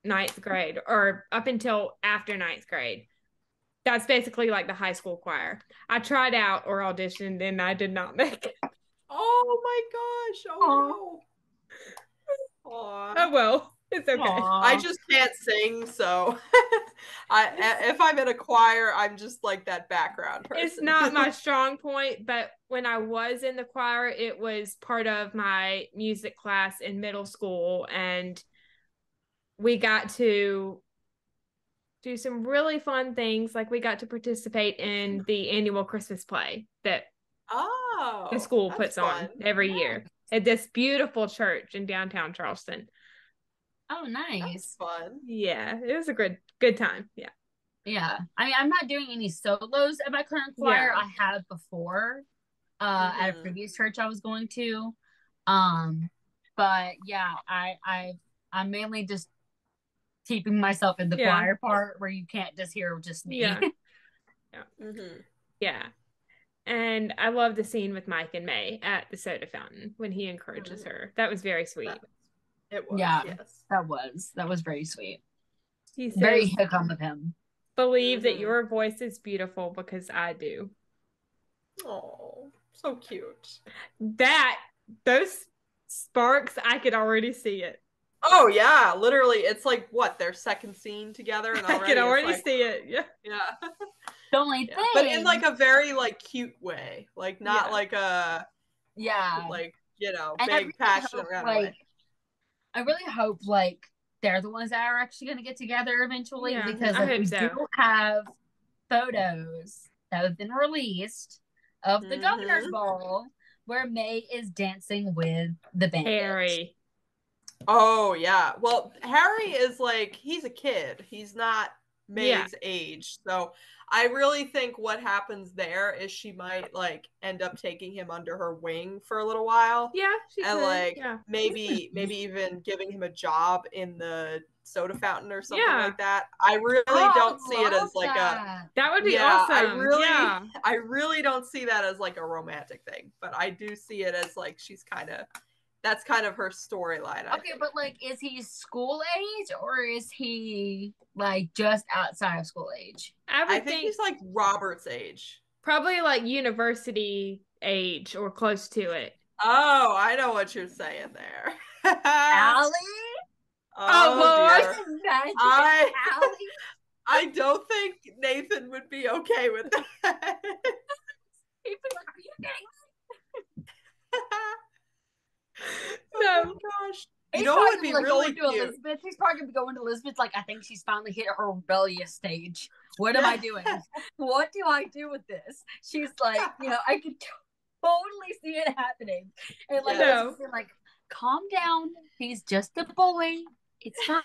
9th grade, or up until after 9th grade. That's basically like the high school choir. I tried out or auditioned and I did not make it. Oh my gosh. Oh no. Aww. Oh well. It's okay. Aww. I just can't sing, so if I'm in a choir, I'm just like that background person. It's not my strong point, but when I was in the choir, it was part of my music class in middle school, and we got to do some really fun things. Like we got to participate in the annual Christmas play that the school puts on every year at this beautiful church in downtown Charleston. Oh, nice. That's fun. Yeah, it was a good time. Yeah. Yeah. I mean, I'm not doing any solos at my current choir. Yeah. I have before at a previous church I was going to. But yeah, I'm mainly just keeping myself in the choir part where you can't just hear just me. Yeah. Yeah. And I love the scene with Mike and May at the soda fountain when he encourages her. That was very sweet. It was, yes. That was very sweet. He says, very hiccup of him. Believe that your voice is beautiful because I do. Oh, so cute. Those sparks, I could already see it. Oh yeah, literally, it's like what, their second scene together, and already I can already see it. Yeah. The only thing, but in like a very like cute way, like not like a like big passionate way. I really hope like they're the ones that are actually going to get together eventually, because we do have photos that have been released of the governor's ball where May is dancing with the bandit. Harry. Oh yeah. Well, Harry is like, he's a kid. He's not May's age. So I really think what happens there is she might like end up taking him under her wing for a little while. Yeah, and like maybe even giving him a job in the soda fountain or something like that. I really don't see it as like that would be awesome. I really don't see that as like a romantic thing, but I do see it as like that's kind of her storyline. Okay, but like, is he school age or is he like just outside of school age? I think he's like Robert's age. Probably like university age or close to it. Oh, I know what you're saying there. Allie? Oh Lord. I don't think Nathan would be okay with that. He'd be like, are you kidding me? No, oh gosh. You know what would be like really cute? Elizabeth. He's probably gonna be going to Elizabeth's like, I think she's finally hit her rebellious stage. What am I doing? What do I do with this? She's like, I could totally see it happening. And like, like, calm down. He's just a boy. It's not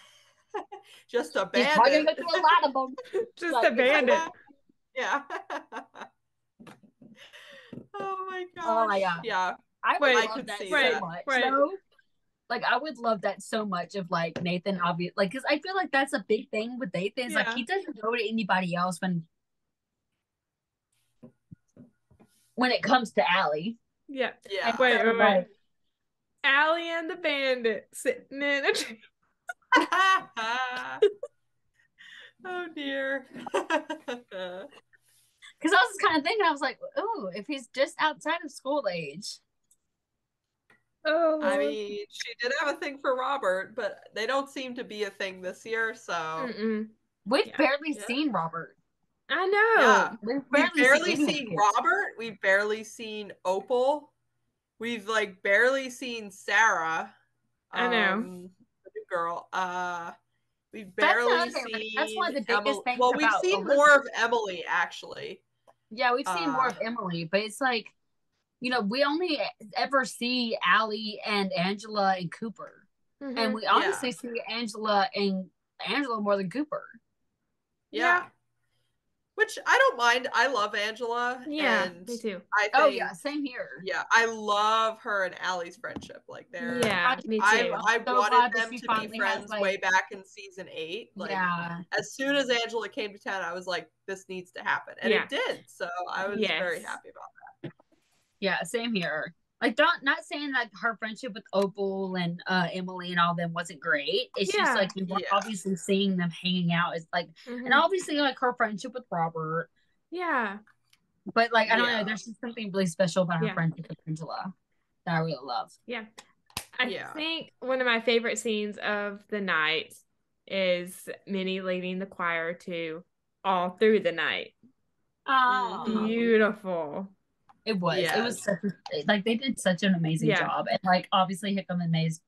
just a bandit. He's probably gonna go through a lot of them. Just like, a bandit. Yeah. Oh my gosh. Oh my god. Yeah. I could that so much. So, like, I would love that so much of like Nathan, obvious, like, because I feel like that's a big thing with Nathan. Is like he doesn't go to anybody else when it comes to Allie. Yeah. Yeah. Wait. Allie and the bandit sitting in a tree. Oh dear. Because I was kind of thinking, I was like, oh, if he's just outside of school age. Oh, I mean, she did have a thing for Robert, but they don't seem to be a thing this year, so. We've barely seen Robert. I know. Yeah. We've barely seen Robert. We've barely seen Opal. We've like barely seen Sarah. I know. The new girl. We've barely seen. That's one of the biggest things. Well, we've seen more of Emily, actually. Yeah, we've seen more of Emily, but it's like, we only ever see Allie and Angela and Cooper. And we honestly see Angela more than Cooper. Yeah. Which I don't mind. I love Angela. Yeah, and me too. Oh yeah, same here. Yeah, I love her and Allie's friendship. Like me too. I so wanted them to be friends way back in season 8. Like, yeah. as soon as Angela came to town, I was like, this needs to happen. And it did. So I was very happy about that. Yeah, same here. Like, not saying that her friendship with Opal and Emily and all them wasn't great. It's just like we were obviously seeing them hanging out is like, and obviously like her friendship with Robert. Yeah, but like I don't know, there's just something really special about her friendship with Angela that I really love. Yeah, I think one of my favorite scenes of the night is Minnie leading the choir to "All Through the Night." Oh, beautiful. It was such a, like they did such an amazing job, and like obviously Hickam and May's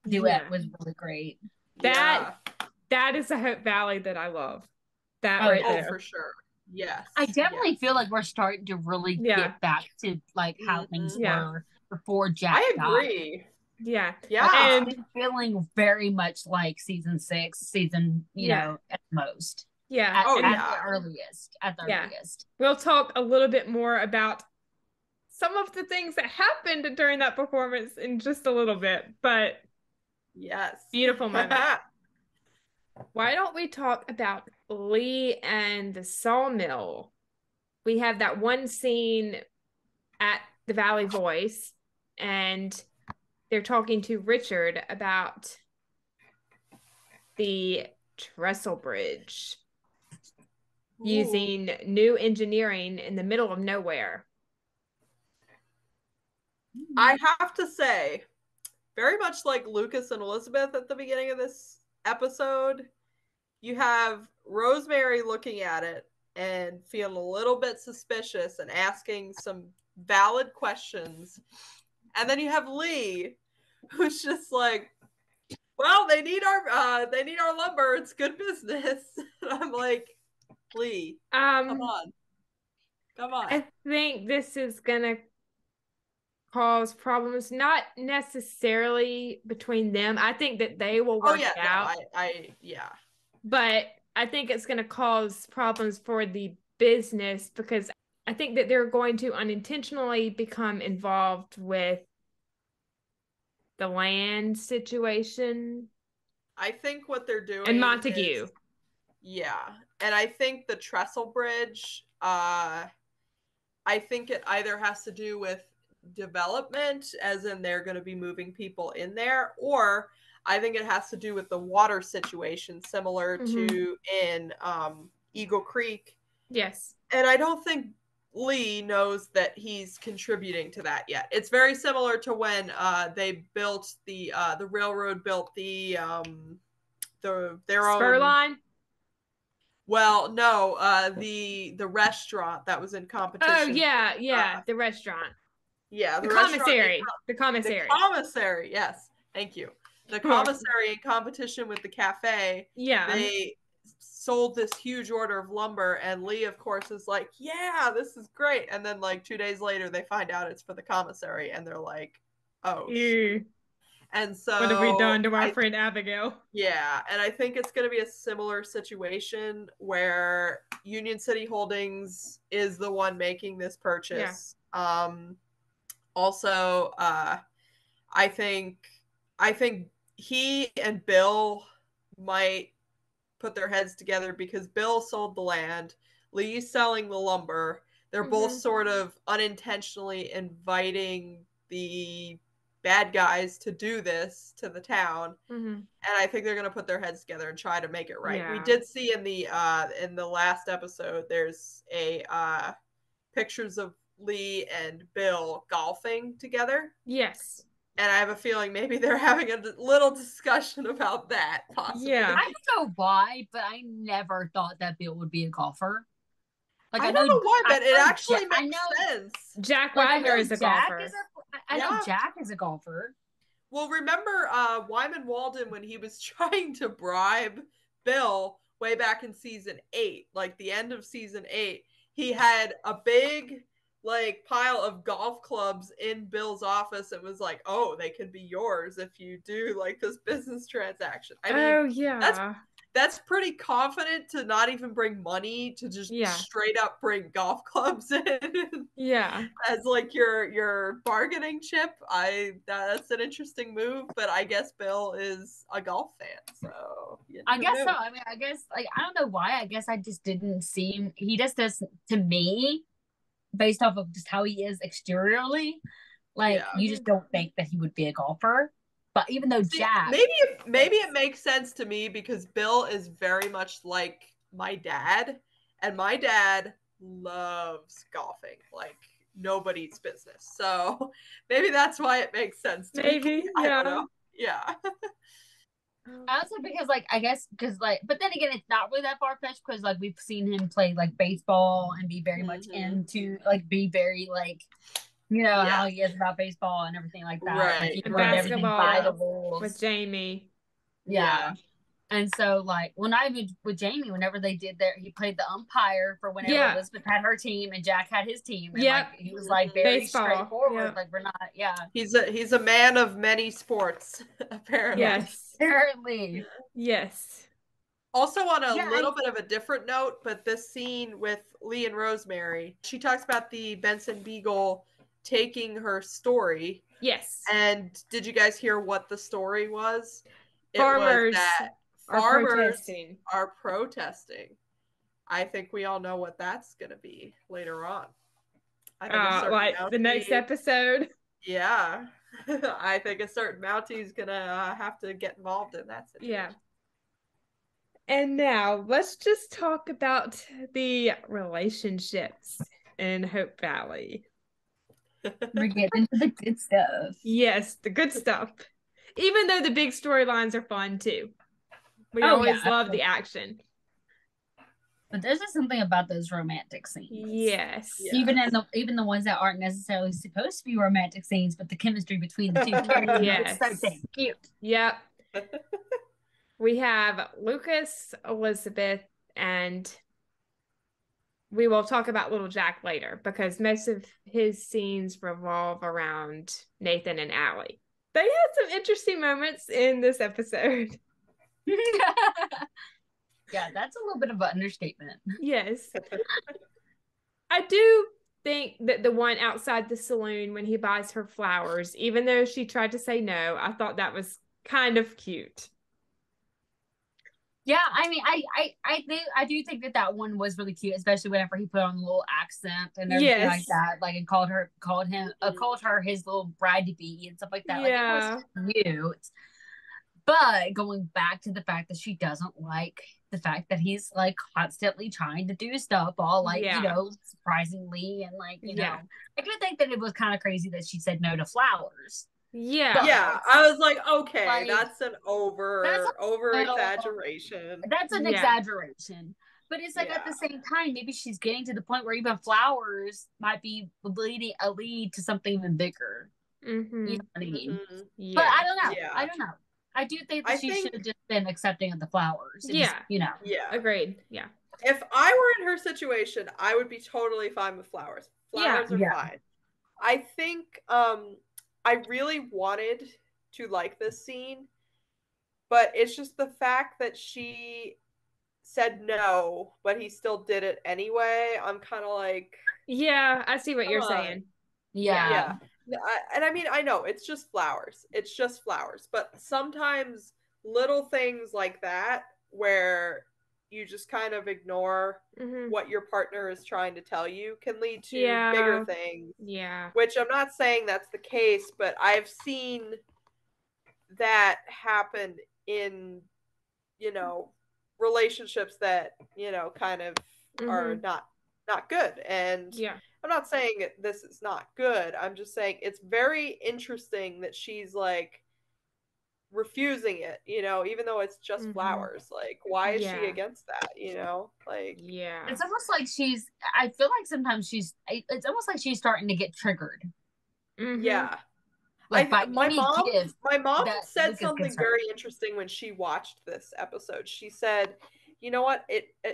duet was really great. That is a Hope Valley that I love. That right there. For sure. Yes. I definitely feel like we're starting to really get back to like how things were before Jack I agree. died. Yeah. And it's feeling very much like season 6, season, you know, at most. Yeah. At the earliest. We'll talk a little bit more about some of the things that happened during that performance in just a little bit, but beautiful moment. Why don't we talk about Lee and the sawmill? We have that one scene at the Valley Voice, and they're talking to Richard about the trestle bridge using new engineering in the middle of nowhere. I have to say, very much like Lucas and Elizabeth at the beginning of this episode, you have Rosemary looking at it and feeling a little bit suspicious and asking some valid questions. And then you have Lee, who's just like, well, they need our lumber. It's good business. And I'm like, Lee, come on. I think this is gonna cause problems, not necessarily between them. I think that they will work it out. But I think it's gonna cause problems for the business, because I think that they're going to unintentionally become involved with the land situation. I think what they're doing and Montague. And I think the trestle bridge, I think it either has to do with development, as in they're going to be moving people in there, or I think it has to do with the water situation, similar to in Eagle Creek. Yes. And I don't think Lee knows that he's contributing to that yet. It's very similar to when they built the railroad built their spur own line. Well, no, the restaurant that was in competition. Oh yeah, the restaurant. Yeah, the commissary. The commissary. The commissary. Yes, thank you. The commissary in competition with the cafe. Yeah, they sold this huge order of lumber, and Lee, of course, is like, "Yeah, this is great." And then, like 2 days later, they find out it's for the commissary, and they're like, "Oh." Shit. And so, what have we done to our friend Abigail? Yeah, and I think it's going to be a similar situation where Union City Holdings is the one making this purchase. Yeah. Also, I think he and Bill might put their heads together, because Bill sold the land, Lee's selling the lumber. They're both sort of unintentionally inviting the bad guys to do this to the town, and I think they're going to put their heads together and try to make it right. We did see in the last episode, there's a pictures of Lee and Bill golfing together. Yes. And I have a feeling maybe they're having a little discussion about that, possibly. Yeah. I don't know why, but I never thought that Bill would be a golfer. Like, I don't know why, but it actually makes sense. Jack Wagner is a golfer. I know Jack is a golfer. Well, remember Wyman Walden, when he was trying to bribe Bill way back in season 8, like the end of season 8, he had a big pile of golf clubs in Bill's office and was like, "Oh, they can be yours if you do this business transaction." I mean, that's pretty confident to not even bring money, to just straight up bring golf clubs in. Yeah. As like your bargaining chip. That's an interesting move, but I guess Bill is a golf fan, so I guess so. I mean, I guess like I don't know why. I guess I just didn't seem he just does to me, based off of just how he is exteriorly, like you just don't think that he would be a golfer. But even though Jack, maybe it makes sense to me because Bill is very much like my dad, and my dad loves golfing like nobody's business. So maybe that's why it makes sense to me. I don't know. Yeah. Also because like I guess because like but then again it's not really that far fetched because like we've seen him play like baseball and be very much into like be very like you know how he is about baseball and everything like that. Right. Like he and played everything by the basketball rules with Jamie. Yeah. And so like when I was with Jamie, whenever they did their he played the umpire for whenever Elizabeth had her team and Jack had his team. And like he was like very straightforward. Like we're not He's a man of many sports, apparently. Yes. Apparently. Yes. Also on a little bit of a different note, but this scene with Lee and Rosemary, she talks about the Benson Beagle taking her story. Yes. And did you guys hear what the story was? Farmers it was that farmers are protesting. I think we all know what that's going to be later on. I think like the next episode. Yeah. I think a certain Mountie is going to have to get involved in that situation. Yeah. And now let's just talk about the relationships in Hope Valley. We're getting into the good stuff. Yes, the good stuff. Even though the big storylines are fun too. We always love the action. But there's just something about those romantic scenes. Yes. Even the ones that aren't necessarily supposed to be romantic scenes, but the chemistry between the two characters is so cute. Yep. We have Lucas, Elizabeth, and we will talk about little Jack later because most of his scenes revolve around Nathan and Allie. They had some interesting moments in this episode. Yeah, that's a little bit of an understatement. Yes. I do think that the one outside the saloon when he buys her flowers, even though she tried to say no, I thought that was kind of cute. Yeah, I mean, I do think that one was really cute, especially whenever he put on a little accent and everything like that, like and called her his little bride to be and stuff like that. Yeah. Like it was cute. But going back to the fact that she doesn't like the fact that he's like constantly trying to do stuff all like, you know, surprisingly and like, you know, I do think that it was kind of crazy that she said no to flowers. Yeah, I was like, okay, like, that's an over exaggeration. That's an exaggeration. But it's like at the same time, maybe she's getting to the point where even flowers might be a lead to something even bigger. Mm-hmm. You know what I mean? Mm-hmm. But I don't know. I don't know. I do think that she should have just been accepting of the flowers. Yeah. You know. Yeah. Agreed. Yeah. If I were in her situation, I would be totally fine with flowers. Flowers are fine. I think I really wanted to like this scene, but it's just the fact that she said no, but he still did it anyway. I'm kind of like... Yeah, I see what you're saying. Yeah. And I mean, I know it's just flowers. It's just flowers. But sometimes little things like that where you just kind of ignore what your partner is trying to tell you can lead to bigger things. Yeah. Which I'm not saying that's the case, but I've seen that happen in, you know, relationships that, you know, kind of are not good. And I'm not saying this is not good. I'm just saying it's very interesting that she's like refusing it, you know, even though it's just flowers. Like, why is she against that, you know? Like, it's almost like I feel like sometimes it's almost like she's starting to get triggered. Yeah. Like my mom said something very interesting when she watched this episode. She said, you know what,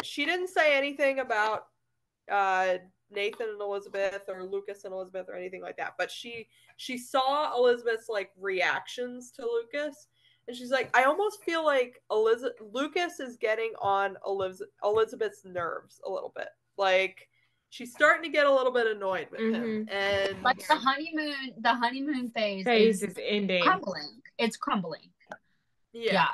she didn't say anything about Nathan and Elizabeth or Lucas and Elizabeth or anything like that, but she saw Elizabeth's like reactions to Lucas, And she's like, I almost feel like Lucas is getting on Elizabeth's nerves a little bit. Like, she's starting to get a little bit annoyed with him. And like the honeymoon phase is ending. Crumbling. It's crumbling. Yeah.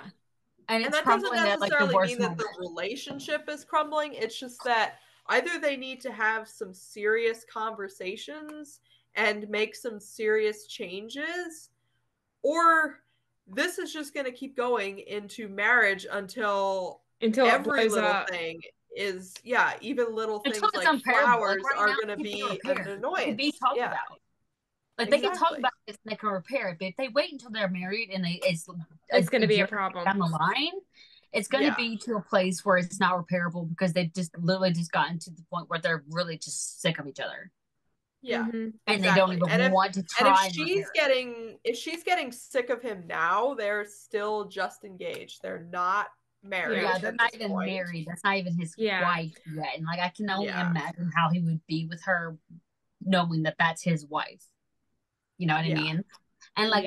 And that doesn't necessarily mean that the relationship is crumbling. It's just that either they need to have some serious conversations and make some serious changes, or this is just going to keep going into marriage until every little thing is, even little things like flowers are going to be an annoyance. To be talked about. Like, they can talk about this and they can repair it, but if they wait until they're married and it's going to be a problem down the line, it's going to be to a place where it's not repairable because they've just literally just gotten to the point where they're really just sick of each other. Yeah. And they don't even want to try. And if she's getting sick of him now, they're still just engaged. They're not married. Yeah, they're not even married. That's not even his wife yet. And like, I can only imagine how he would be with her knowing that that's his wife. You know what I mean? And like,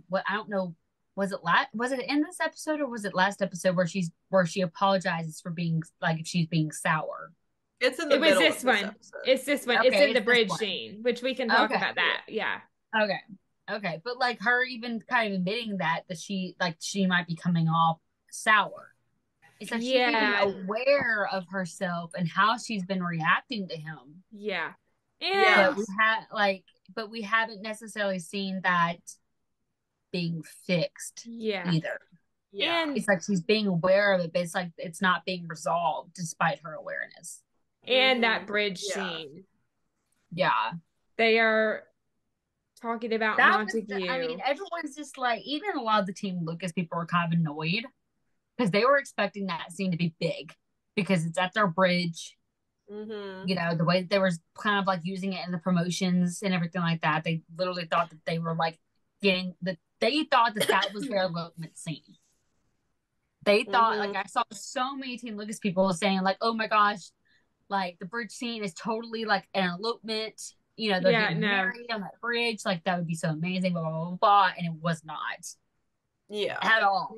what, I don't know, was it in this episode or was it last episode where she apologizes for being, like, if she's being sour? It's in the middle. It was this one. It's this one. Okay, it's in the bridge scene, which we can talk about that. Yeah. Okay. But like, her even kind of admitting that she might be coming off sour. It's like she's even aware of herself and how she's been reacting to him. Yeah. And but we haven't necessarily seen that being fixed either. Yeah. And it's like she's being aware of it, but it's like it's not being resolved despite her awareness. And that bridge scene. Yeah. They are talking about Montague. Everyone's just like, even a lot of the Team Lucas people were kind of annoyed because they were expecting that scene to be big because it's at their bridge. You know, the way that they were kind of like using it in the promotions and everything like that. They literally thought that they were like they thought that was their elopement scene. They thought, like, I saw so many Team Lucas people saying like, oh my gosh, like the bridge scene is totally like an elopement. You know, they're getting married on that bridge. Like, that would be so amazing, blah, blah, blah, blah. And it was not. Yeah. At all.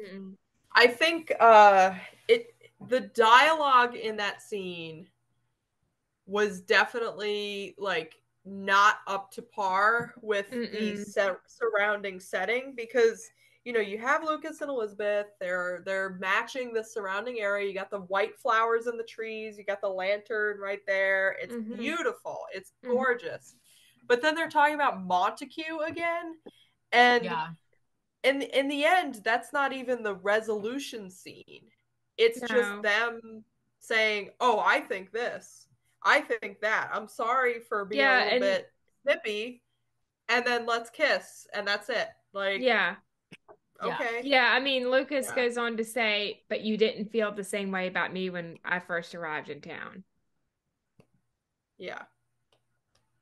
I think the dialogue in that scene was definitely like not up to par with the surrounding setting, because you know, you have Lucas and Elizabeth, they're matching the surrounding area. You got the white flowers in the trees, you got the lantern right there. It's beautiful, it's gorgeous. But then they're talking about Montague again, and in the end, that's not even the resolution scene. It's just them saying, oh, I think this, I think that. I'm sorry for being a little bit snippy, and then let's kiss, and that's it. Like, okay. Yeah, I mean, Lucas goes on to say, but you didn't feel the same way about me when I first arrived in town. Yeah.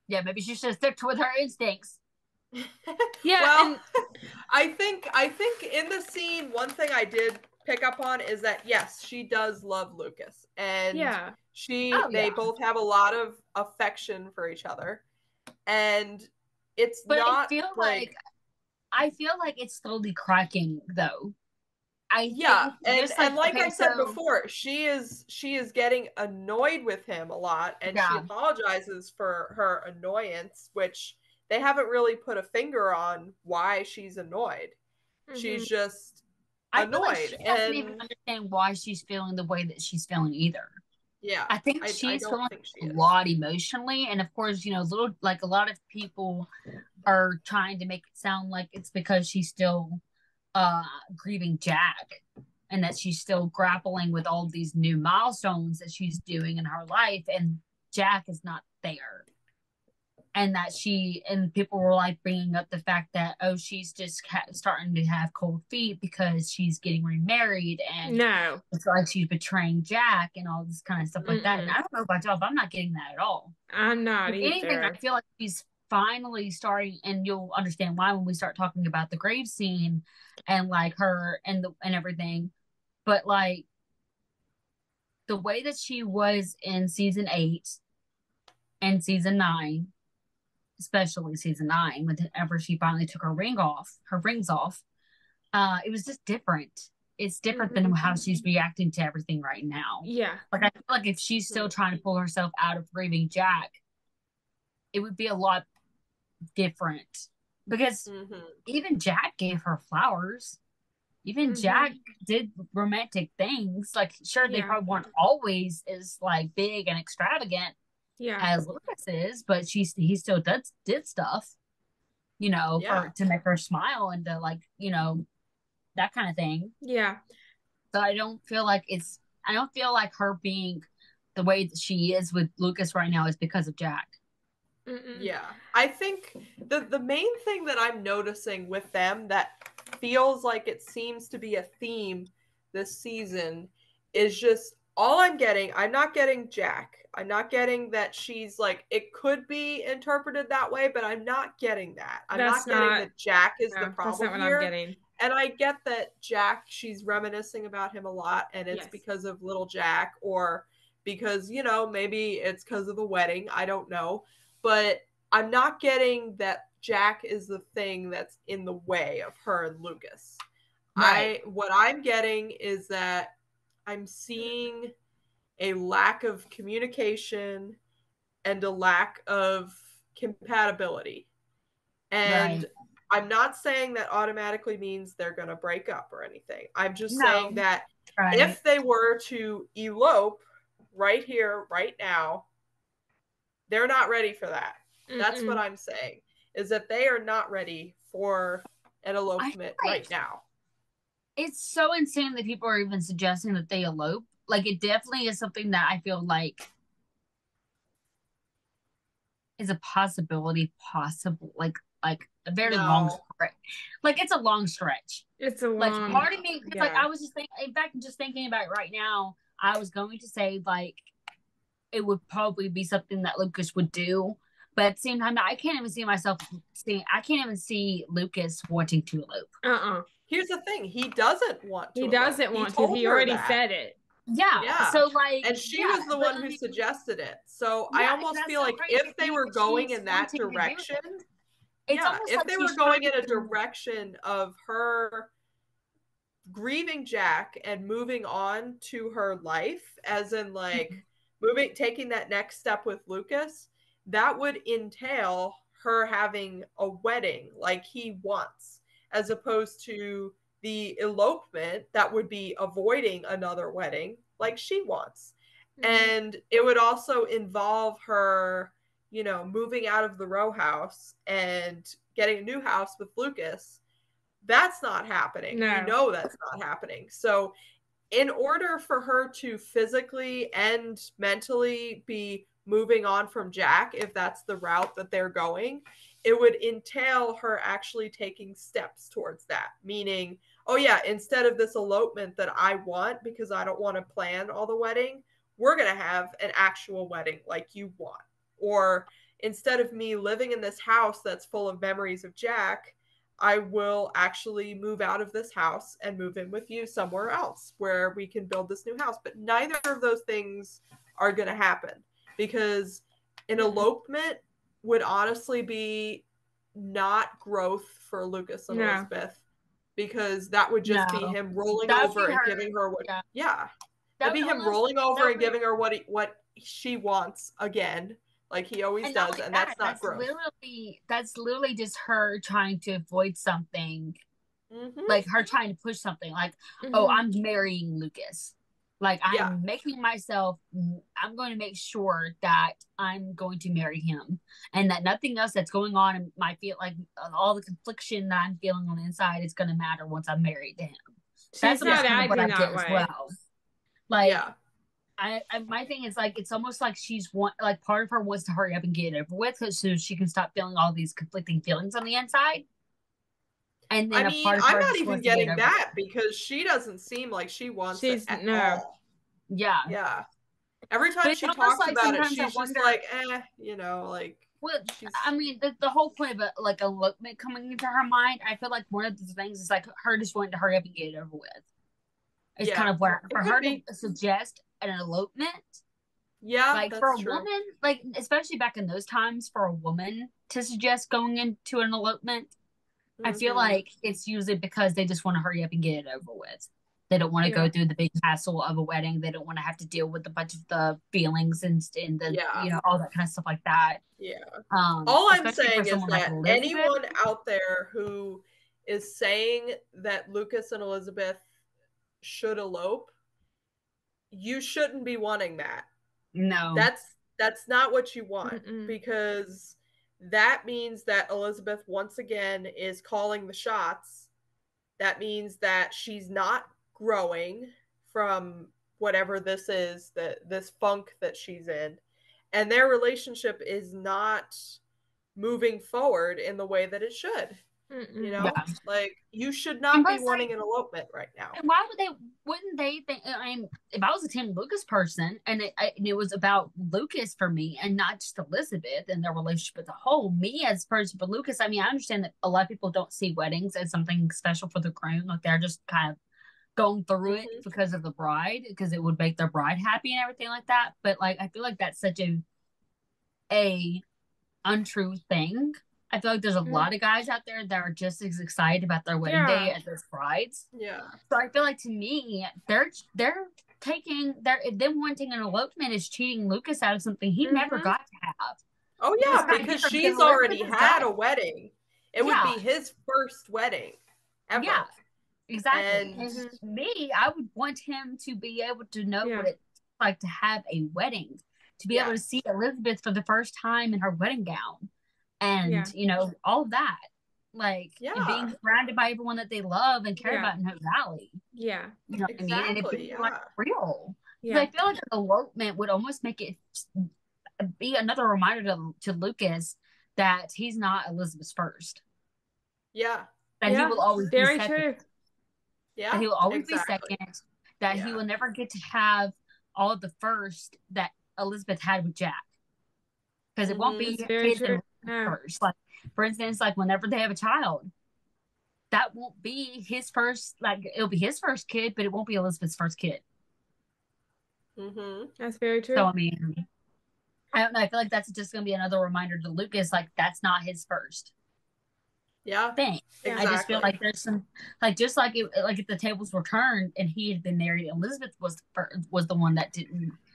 Yeah, maybe she should stick with her instincts. Well, I think in the scene, one thing I did pick up on is that yes, she does love Lucas, and they both have a lot of affection for each other, and it's not I feel like it's slowly cracking though. And like I said before, she is getting annoyed with him a lot, and she apologizes for her annoyance, which they haven't really put a finger on why she's annoyed. She's just annoyed. Like she doesn't even understand why she's feeling the way that she's feeling either. Yeah, I think she's feeling a lot emotionally, and of course, you know, a lot of people are trying to make it sound like it's because she's still grieving Jack, and that she's still grappling with all these new milestones that she's doing in her life, and Jack is not there. And that people were like bringing up the fact that, oh, she's just starting to have cold feet because she's getting remarried, and it's like she's betraying Jack and all this kind of stuff like that. And I don't know about y'all, but I'm not getting that at all. I'm not either. Anything, I feel like she's finally starting, and you'll understand why when we start talking about the grave scene and like her and everything. But like the way that she was in season 8 and season 9. Especially season 9, whenever she finally took her rings off, it was just different. It's different than how she's reacting to everything right now. Yeah. Like, I feel like if she's still trying to pull herself out of grieving Jack, it would be a lot different. Because even Jack gave her flowers. Even Jack did romantic things. Like, sure, they probably weren't always as, like, big and extravagant as Lucas is, but he still did stuff, you know, to make her smile and to, like, you know, that kind of thing. Yeah. So I don't feel like her being the way that she is with Lucas right now is because of Jack. Yeah. I think the main thing that I'm noticing with them that feels like it seems to be a theme this season is just I'm not getting Jack. I'm not getting that she's like, it could be interpreted that way, but I'm not getting that. I'm not getting that Jack is the problem that's not what here. I'm getting. And I get that Jack, she's reminiscing about him a lot, and it's because of little Jack, or because, you know, maybe it's because of the wedding. I don't know. But I'm not getting that Jack is the thing that's in the way of her and Lucas. Right. What I'm getting is that I'm seeing a lack of communication and a lack of compatibility. And I'm not saying that automatically means they're going to break up or anything. I'm just saying that if they were to elope right here, right now, they're not ready for that. That's what I'm saying, is that they are not ready for an elopement right now. It's so insane that people are even suggesting that they elope. Like, it definitely is something that I feel like is a possibility, like a very long stretch. Like, it's a long stretch. It's a long, like, part of me, like, I was just thinking, in fact, just thinking about it right now, I was going to say, like, it would probably be something that Lucas would do, but at the same time, I can't even see Lucas wanting to elope. Here's the thing, he doesn't want to. He doesn't want to. He already said it. Yeah. So, like, and she was the one who suggested it. So I almost feel like if they were going in that direction, if they were going in a direction of her grieving Jack and moving on to her life, as in like taking that next step with Lucas, that would entail her having a wedding like he wants, as opposed to the elopement that would be avoiding another wedding like she wants. And it would also involve her, you know, moving out of the row house and getting a new house with Lucas. That's not happening. You know that's not happening. So in order for her to physically and mentally be moving on from Jack, if that's the route that they're going, it would entail her actually taking steps towards that. Meaning, oh yeah, instead of this elopement that I want because I don't want to plan all the wedding, we're going to have an actual wedding like you want. Or instead of me living in this house that's full of memories of Jack, I will actually move out of this house and move in with you somewhere else where we can build this new house. But neither of those things are going to happen, because an elopement would honestly be not growth for Lucas and Elizabeth, because that would just be him rolling over and giving her what, that'd be him rolling over and giving her what she wants again, like he always does, and that's not growth. That's literally just her trying to avoid something, like her trying to push something, like, oh, I'm marrying Lucas. Like, I'm making myself, I'm going to make sure that I'm going to marry him, and that nothing else that's going on in my feel, like all the confliction that I'm feeling on the inside is going to matter once I'm married to him. That's not acting that way. Well. Like, my thing is, like, it's almost like like part of her wants to hurry up and get it over with so she can stop feeling all these conflicting feelings on the inside. And then I'm not even getting that, because she doesn't seem like she wants it at all. Yeah. Every time she talks about it, she's just like, you know, like. Well, I mean, the whole point of it, like, elopement coming into her mind, I feel like one of the things is like her just wanting to hurry up and get it over with. It's kind of where for her to suggest an elopement. Yeah, like for a woman, like especially back in those times, for a woman to suggest going into an elopement, I feel like it's usually because they just want to hurry up and get it over with. They don't want to go through the big hassle of a wedding. They don't want to have to deal with a bunch of the feelings and the all that kind of stuff like that. Yeah. All I'm saying is that like anyone out there who is saying that Lucas and Elizabeth should elope, you shouldn't be wanting that. No. That's not what you want, because that means that Elizabeth once again is calling the shots. That means that she's not growing from whatever this is, this funk that she's in, and their relationship is not moving forward in the way that it should. You know, like, you should not be wanting an elopement right now. And why wouldn't they think? I mean, if I was a Tim Lucas person, and it was about Lucas for me, and not just Elizabeth and their relationship as a whole, me as a person, but Lucas, I mean, I understand that a lot of people don't see weddings as something special for the groom. Like, they're just kind of going through it because of the bride, because it would make their bride happy and everything like that. But, like, I feel like that's such a untrue thing. I feel like there's a lot of guys out there that are just as excited about their wedding day as their brides. Yeah. So I feel like, to me, they're them wanting an elopement is cheating Lucas out of something he never got to have. Oh yeah, because she's already had a wedding. It would be his first wedding ever. Yeah, exactly. And me, I would want him to be able to know what it's like to have a wedding, to be able to see Elizabeth for the first time in her wedding gown. And, you know, all of that. Like, and being surrounded by everyone that they love and care about in Hope Valley. Yeah. You know what I mean? And it being like real. Yeah. I feel like an elopement would almost make it be another reminder to Lucas that he's not Elizabeth's first. Yeah. That he will always be second. True. Yeah. That he will always be second. That he will never get to have all of the first that Elizabeth had with Jack. Because it won't be kids first. Like, for instance, like, whenever they have a child, that won't be his first. Like, it'll be his first kid, but it won't be Elizabeth's first kid. That's very true. So, I mean, I don't know. I feel like that's just going to be another reminder to Lucas, like, that's not his first. Thing. Exactly. I just feel like there's some, like, just like if the tables were turned and he had been married, Elizabeth was the one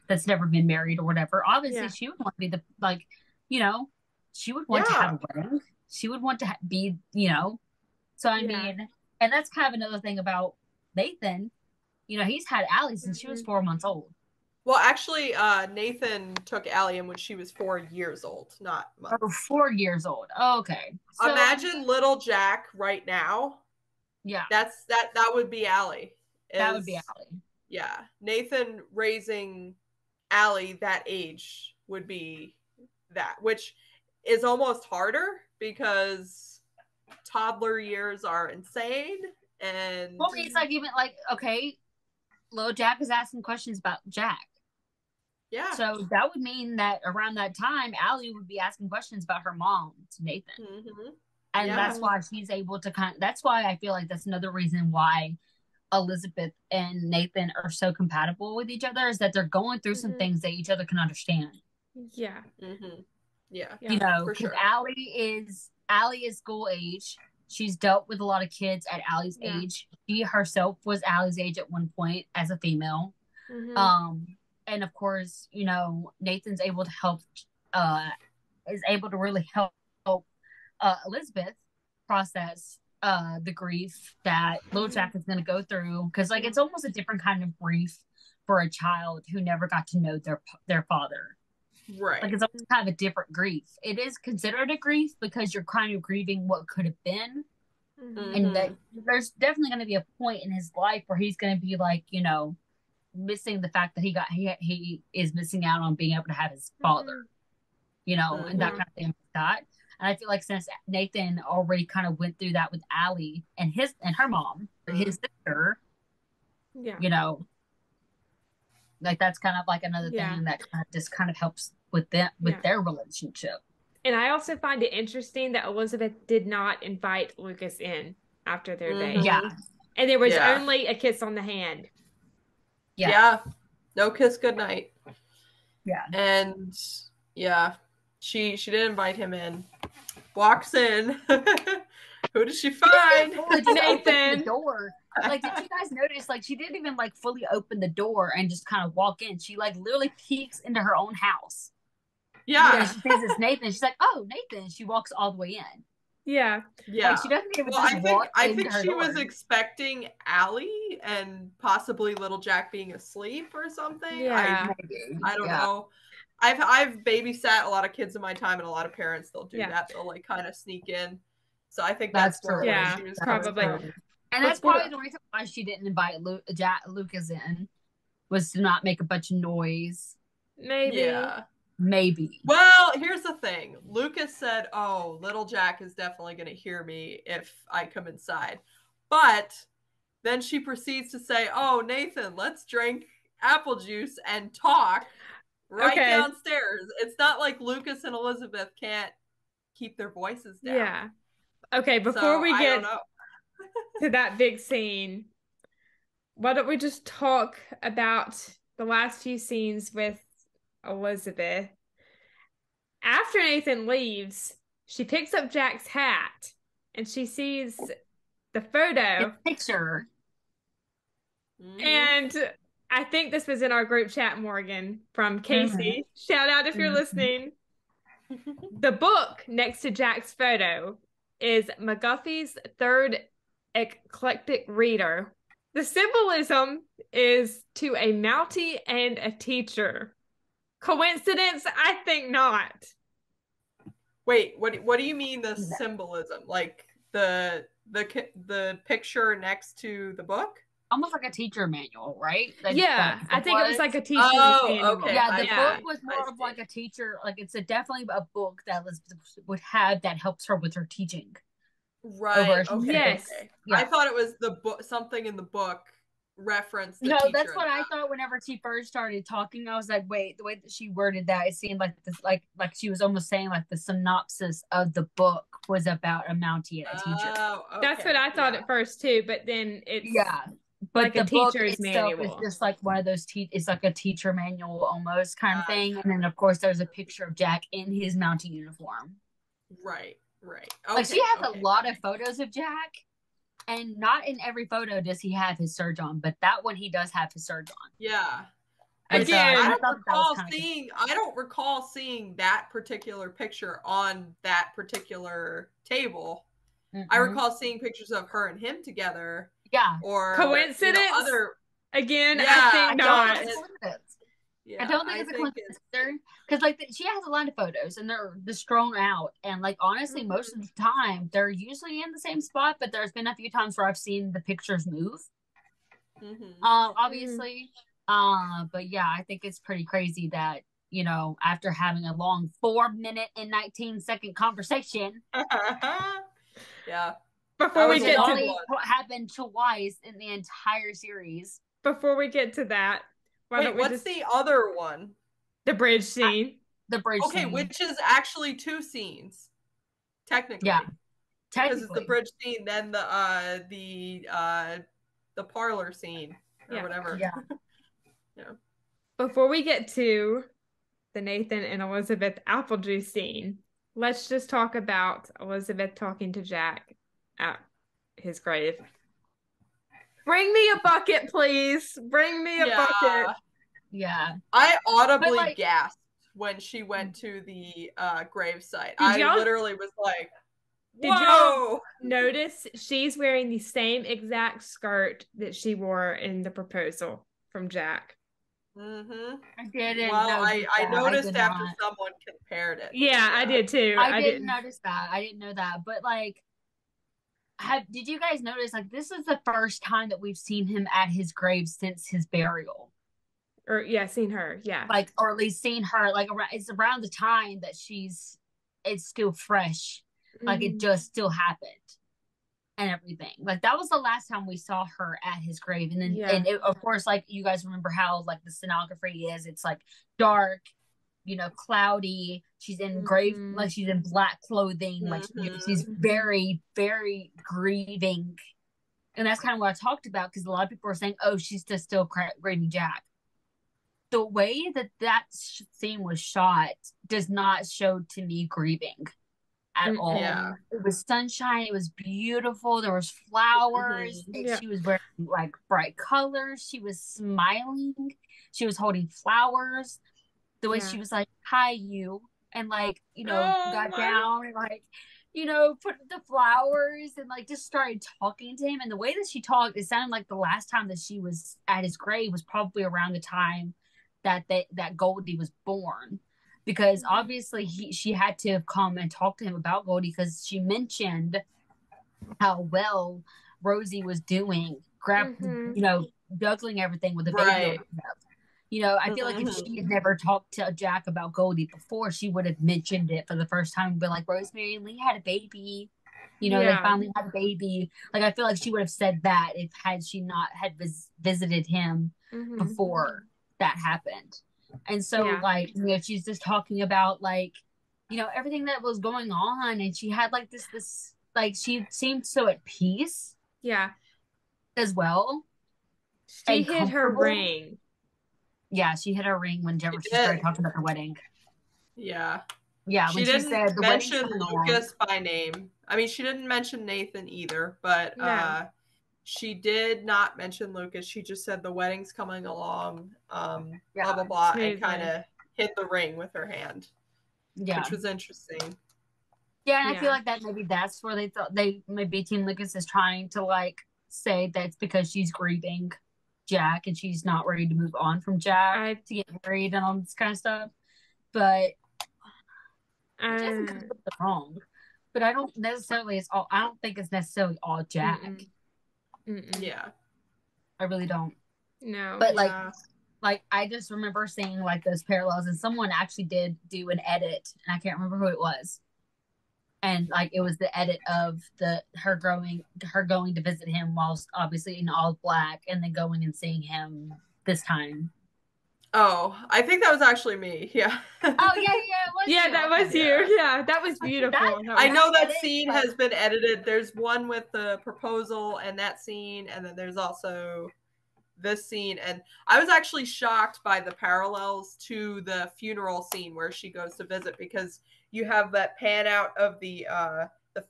that's never been married or whatever. Obviously, she would want to be the, like, you know, she would want to have a wedding. She would want to be, you know. So, I mean, and that's kind of another thing about Nathan. You know, he's had Allie since she was 4 months old. Well, actually, Nathan took Allie in when she was 4 years old, not months. Oh, 4 years old. Oh, okay. So, imagine little Jack right now. Yeah. That would be Allie. That would be Allie. Yeah. Nathan raising Allie that age would be that, which is almost harder because toddler years are insane. And well, it's like, even like, okay, little Jack is asking questions about Jack. Yeah. So that would mean that around that time, Allie would be asking questions about her mom to Nathan. And that's why she's able to that's why I feel like that's another reason why Elizabeth and Nathan are so compatible with each other, is that they're going through some things that each other can understand. Yeah. Yeah. You know, because Allie is school age. She's dealt with a lot of kids at Allie's age. She herself was Allie's age at one point as a female. And of course, you know, Nathan's able to help, is able to really help Elizabeth process the grief that little Jack is going to go through. Because, like, it's almost a different kind of grief for a child who never got to know their father. Right. Like, it's almost kind of a different grief. It is considered a grief because you're kind of grieving what could have been. And that there's definitely going to be a point in his life where he's going to be like, you know, missing the fact that he is missing out on being able to have his father, you know, and that kind of thing like that. And I feel like since Nathan already kind of went through that with Allie and her mom, his sister, you know, like, that's kind of like another thing that just kind of helps with them, with their relationship. And I also find it interesting that Elizabeth did not invite Lucas in after their date. Yeah. And there was only a kiss on the hand. Yeah. No kiss goodnight. Yeah. And she did invite him in. Walks in. Who did she find? Nathan. The door. Like, did you guys notice? Like, she didn't even like fully open the door and just kind of walk in. She like literally peeks into her own house. Yeah. And she thinks it's Nathan. She's like, "Oh, Nathan." She walks all the way in. Yeah. Like, she doesn't even just walk I think she door. was expecting Allie and possibly little Jack being asleep or something. Yeah. I don't know. I've babysat a lot of kids in my time, and a lot of parents, they'll do that. They'll like kind of sneak in. So I think that's true. Yeah, she was probably. And that's probably the reason why she didn't invite Lucas in, was to not make a bunch of noise. Maybe. Yeah. Maybe. Well, here's the thing. Lucas said, "Oh, little Jack is definitely going to hear me if I come inside." But then she proceeds to say, "Oh, Nathan, let's drink apple juice and talk right downstairs." It's not like Lucas and Elizabeth can't keep their voices down. Yeah. Okay, before we get to that big scene, why don't we just talk about the last few scenes with Elizabeth? After Nathan leaves, she picks up Jack's hat and she sees the photo. The picture. And I think this was in our group chat, Morgan, from Casey. Shout out if you're listening. The book next to Jack's photo is McGuffey's Third Eclectic Reader. The symbolism is to a Mountie and a teacher. Coincidence? I think not. Wait, what do you mean the symbolism? Like the picture next to the book? Almost like a teacher manual, right? I think it was like a teacher manual. Okay. Yeah, the book was more of like a teacher, like it's definitely a book that would have that helps her with her teaching. Right. Okay. Yes. Okay. Yeah. I thought it was the book, something in the book referenced the No, teacher. that's what I thought whenever she first started talking. I was like, wait, the way that she worded that, it seemed like this, like she was almost saying like the synopsis of the book was about a Mountie and a teacher. Okay. That's what I thought at first too, but then it's but like the a teacher's manual. It's just like one of those it's like a teacher manual almost kind of thing. And then of course there's a picture of Jack in his Mountie uniform. Right. Okay, like she has a lot of photos of Jack, and not in every photo does he have his surge on, but that one he does have his surge on. Yeah. Again, I don't recall seeing that particular picture on that particular table. I recall seeing pictures of her and him together. Yeah. Or coincidence? Again, yeah, I think not. I don't think it's a coincidence because like she has a lot of photos and they're just thrown out, and like honestly most of the time they're usually in the same spot, but there's been a few times where I've seen the pictures move obviously but yeah, I think it's pretty crazy that, you know, after having a long 4-minute and 19-second conversation before we get to what happened twice in the entire series. Before we get to that, what's the other one? The bridge scene. Okay, which is actually 2 scenes, technically. Yeah, because it's the bridge scene, then the parlor scene or whatever. Yeah. Before we get to the Nathan and Elizabeth apple juice scene, let's just talk about Elizabeth talking to Jack at his grave. Bring me a bucket, please. Bring me a bucket. Yeah. I audibly gasped when she went to the gravesite. I literally was like, whoa! Did y'all notice she's wearing the same exact skirt that she wore in the proposal from Jack? I didn't. Well, I noticed after someone compared it. Yeah, I did too. I didn't notice that. I didn't know that. But like, did you guys notice? Like, this is the first time that we've seen him at his grave since his burial. Or seen her. Yeah, like, or at least seen her. Like, it's around the time that it's still fresh. Like it just still happened. And everything. Like that was the last time we saw her at his grave. And then and it, of course, like you guys remember how like the scenography is, it's like dark, you know, cloudy. She's in grave, like she's in black clothing, like she's very, very grieving. And that's kind of what I talked about, because a lot of people are saying, oh, she's just still grieving Jack. The way that scene was shot does not show to me grieving. at all. Yeah. It was sunshine. It was beautiful. There was flowers. Yeah. She was wearing like bright colors. She was smiling. She was holding flowers. The way she was like, "Hi, you," and like, got down and like, put the flowers and like just started talking to him. And the way that she talked, it sounded like the last time that she was at his grave was probably around the time that Goldie was born, because obviously she had to have come and talked to him about Goldie, because she mentioned how well Rosie was doing, juggling everything with the baby. I feel like if she had never talked to Jack about Goldie before, she would have mentioned it for the first time and been like, Rosemary and Lee had a baby. They finally had a baby. Like, I feel like she would have said that had she not had visited him before that happened. And so, she's just talking about, like, everything that was going on. And she had, like, this like, she seemed so at peace. Yeah. As well. She hid her ring. Yeah, she hit her ring whenever she started talking about her wedding. Yeah. Yeah, she didn't mention Lucas by name. I mean, she didn't mention Nathan either, but she did not mention Lucas. She just said the wedding's coming along, blah, blah, blah, and kind of hit the ring with her hand. Yeah. Which was interesting. Yeah, and I feel like that maybe that's where maybe Team Lucas is trying to, like, say that it's because she's grieving Jack and she's not ready to move on from Jack to get married and all this kind of stuff. But she doesn't come with the wrong. But I don't think it's necessarily all Jack. Yeah. I really don't. No. But like I just remember seeing like those parallels, and someone actually did do an edit, and I can't remember who it was. And like it was the edit of her going to visit him whilst obviously in all black, and then going and seeing him this time. Oh, I think that was actually me. Yeah. Oh yeah, it was. Yeah, that was you. Yeah, that was beautiful. I know that scene has been edited. There's one with the proposal and that scene, and then there's also this scene. And I was actually shocked by the parallels to the funeral scene where she goes to visit, because you have that pan out of the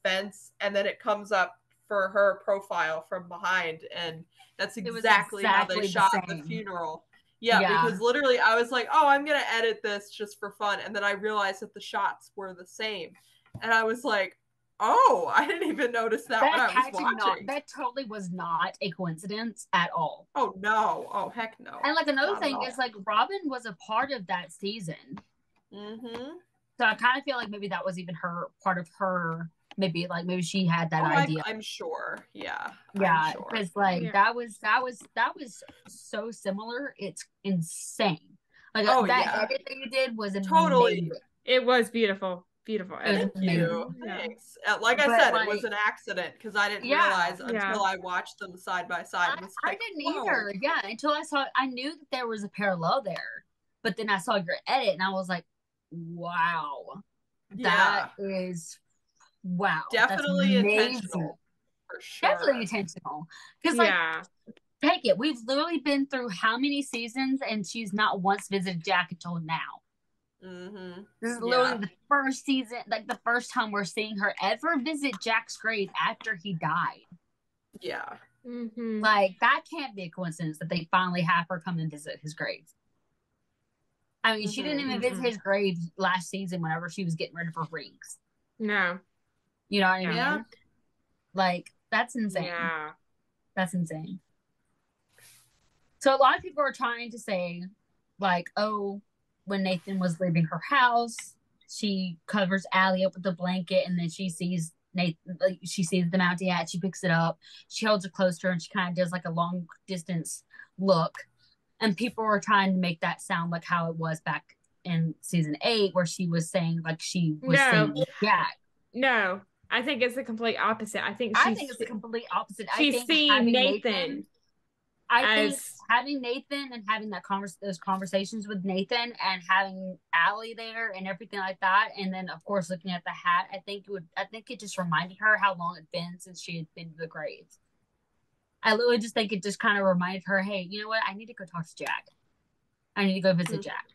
fence, and then it comes up for her profile from behind, and that's exactly how they shot the funeral. Yeah, because literally I was like, oh, I'm going to edit this just for fun. And then I realized that the shots were the same. And I was like, oh, I didn't even notice that when I was watching. That totally was not a coincidence at all. Oh, no. Oh, heck no. And like another thing is like Robin was a part of that season. Mm-hmm. So I kind of feel like maybe that was even part of her. Maybe she had that idea. I'm sure. Yeah. Yeah. Because that was so similar. It's insane. Like edit that you did was totally. It was beautiful. Beautiful. Thank you. Thanks. Like I said, it was an accident because I didn't realize until I watched them side by side. I didn't either. Yeah. Until I knew that there was a parallel there, but then I saw your edit and I was like, wow, that is. Wow, definitely intentional. For sure. Definitely intentional. Because take it. We've literally been through how many seasons, and she's not once visited Jack until now. Mm-hmm. This is literally the first season, like the first time we're seeing her ever visit Jack's grave after he died. Yeah. Mm-hmm. Like that can't be a coincidence that they finally have her come and visit his grave. I mean, she didn't even visit his grave last season whenever she was getting rid of her rings. No. You know what I mean? Yeah. Like, that's insane. Yeah. That's insane. So a lot of people are trying to say, like, oh, when Nathan was leaving her house, she covers Allie up with a blanket, and then she sees Nathan, like, she sees the mountie hat, she picks it up, she holds it close to her, and she kind of does like a long distance look. And people were trying to make that sound like how it was back in season 8, where she was saying like she was seeing Jack. No, I think it's the complete opposite. I think it's the complete opposite. She's seeing Nathan. I think having Nathan and having those conversations with Nathan and having Allie there and everything like that, and then of course looking at the hat, I think it just reminded her how long it'd been since she had been to the grave. I literally just think it just kind of reminded her, hey, you know what? I need to go talk to Jack. I need to go visit Jack.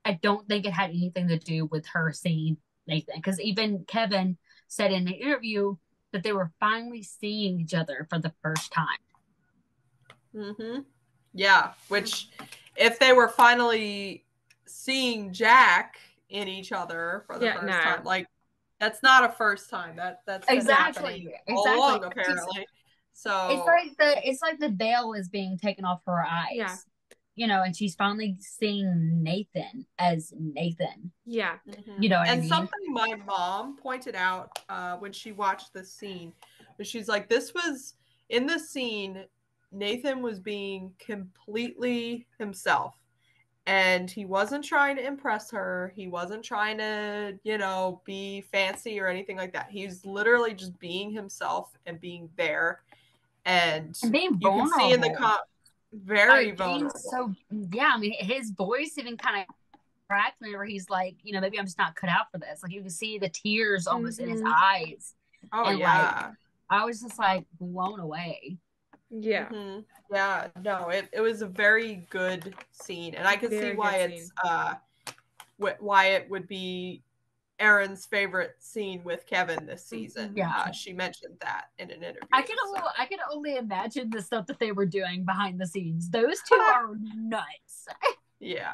I don't think it had anything to do with her seeing Nathan. Because even Kevin said in an interview that they were finally seeing each other for the first time. Mm-hmm. Yeah, which if they were finally seeing Jack in each other for the first time, like that's not a first time. That's been happening all along, apparently. So it's like the veil is being taken off her eyes. Yeah. You know, and she's finally seeing Nathan as Nathan. Yeah. Mm-hmm. You know what I and mean? Something my mom pointed out when she watched this scene, she's like, in this scene, Nathan was being completely himself. And he wasn't trying to impress her. He wasn't trying to, be fancy or anything like that. He's literally just being himself and being there. And being you can see in the very vulnerable. So, yeah, I mean, his voice even kind of cracked whenever he's like, maybe I'm just not cut out for this. Like, you can see the tears almost in his eyes. Oh, and yeah. I was just like blown away. Yeah. Mm-hmm. Yeah, no, it was a very good scene, and I can see why it's why it would be Erin's favorite scene with Kevin this season. Yeah, she mentioned that in an interview. I can only imagine the stuff that they were doing behind the scenes. Those two are nuts. Yeah.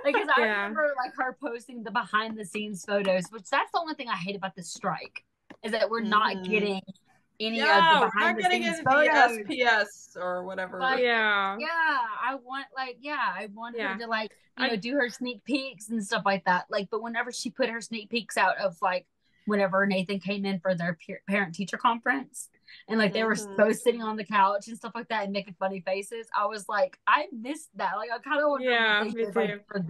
Because I remember like her posting the behind the scenes photos, which that's the only thing I hate about the strike, is that we're not getting any of the behind the scenes photos. The SPS or whatever. But, I want her to like do her sneak peeks and stuff like that. Like, but whenever she put her sneak peeks out of like whenever Nathan came in for their parent teacher conference, and like they were both sitting on the couch and stuff like that and making funny faces, I was like, I missed that. Like, I kind of wonder what they did like, for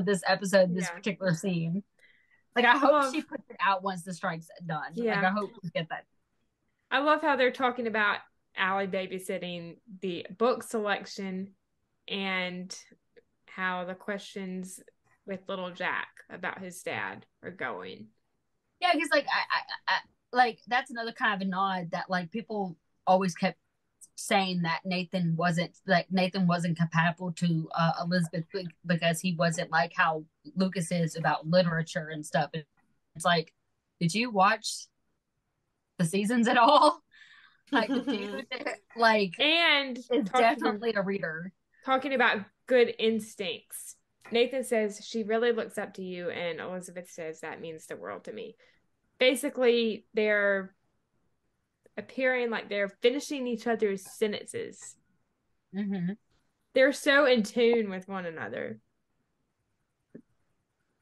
this episode, this particular scene. Like, I hope she puts it out once the strike's done. Yeah. Like, I hope we get that. I love how they're talking about Allie babysitting, the book selection, and how the questions with little Jack about his dad are going. Yeah, because like I like that's another kind of a nod that like people always kept saying that Nathan wasn't compatible to Elizabeth because he wasn't like how Lucas is about literature and stuff. It's like, did you watch the seasons at all? Like, the dude, like, and is definitely a reader. Talking about good instincts. Nathan says, she really looks up to you, and Elizabeth says, that means the world to me. Basically, they're appearing like they're finishing each other's sentences. Mm-hmm. They're so in tune with one another.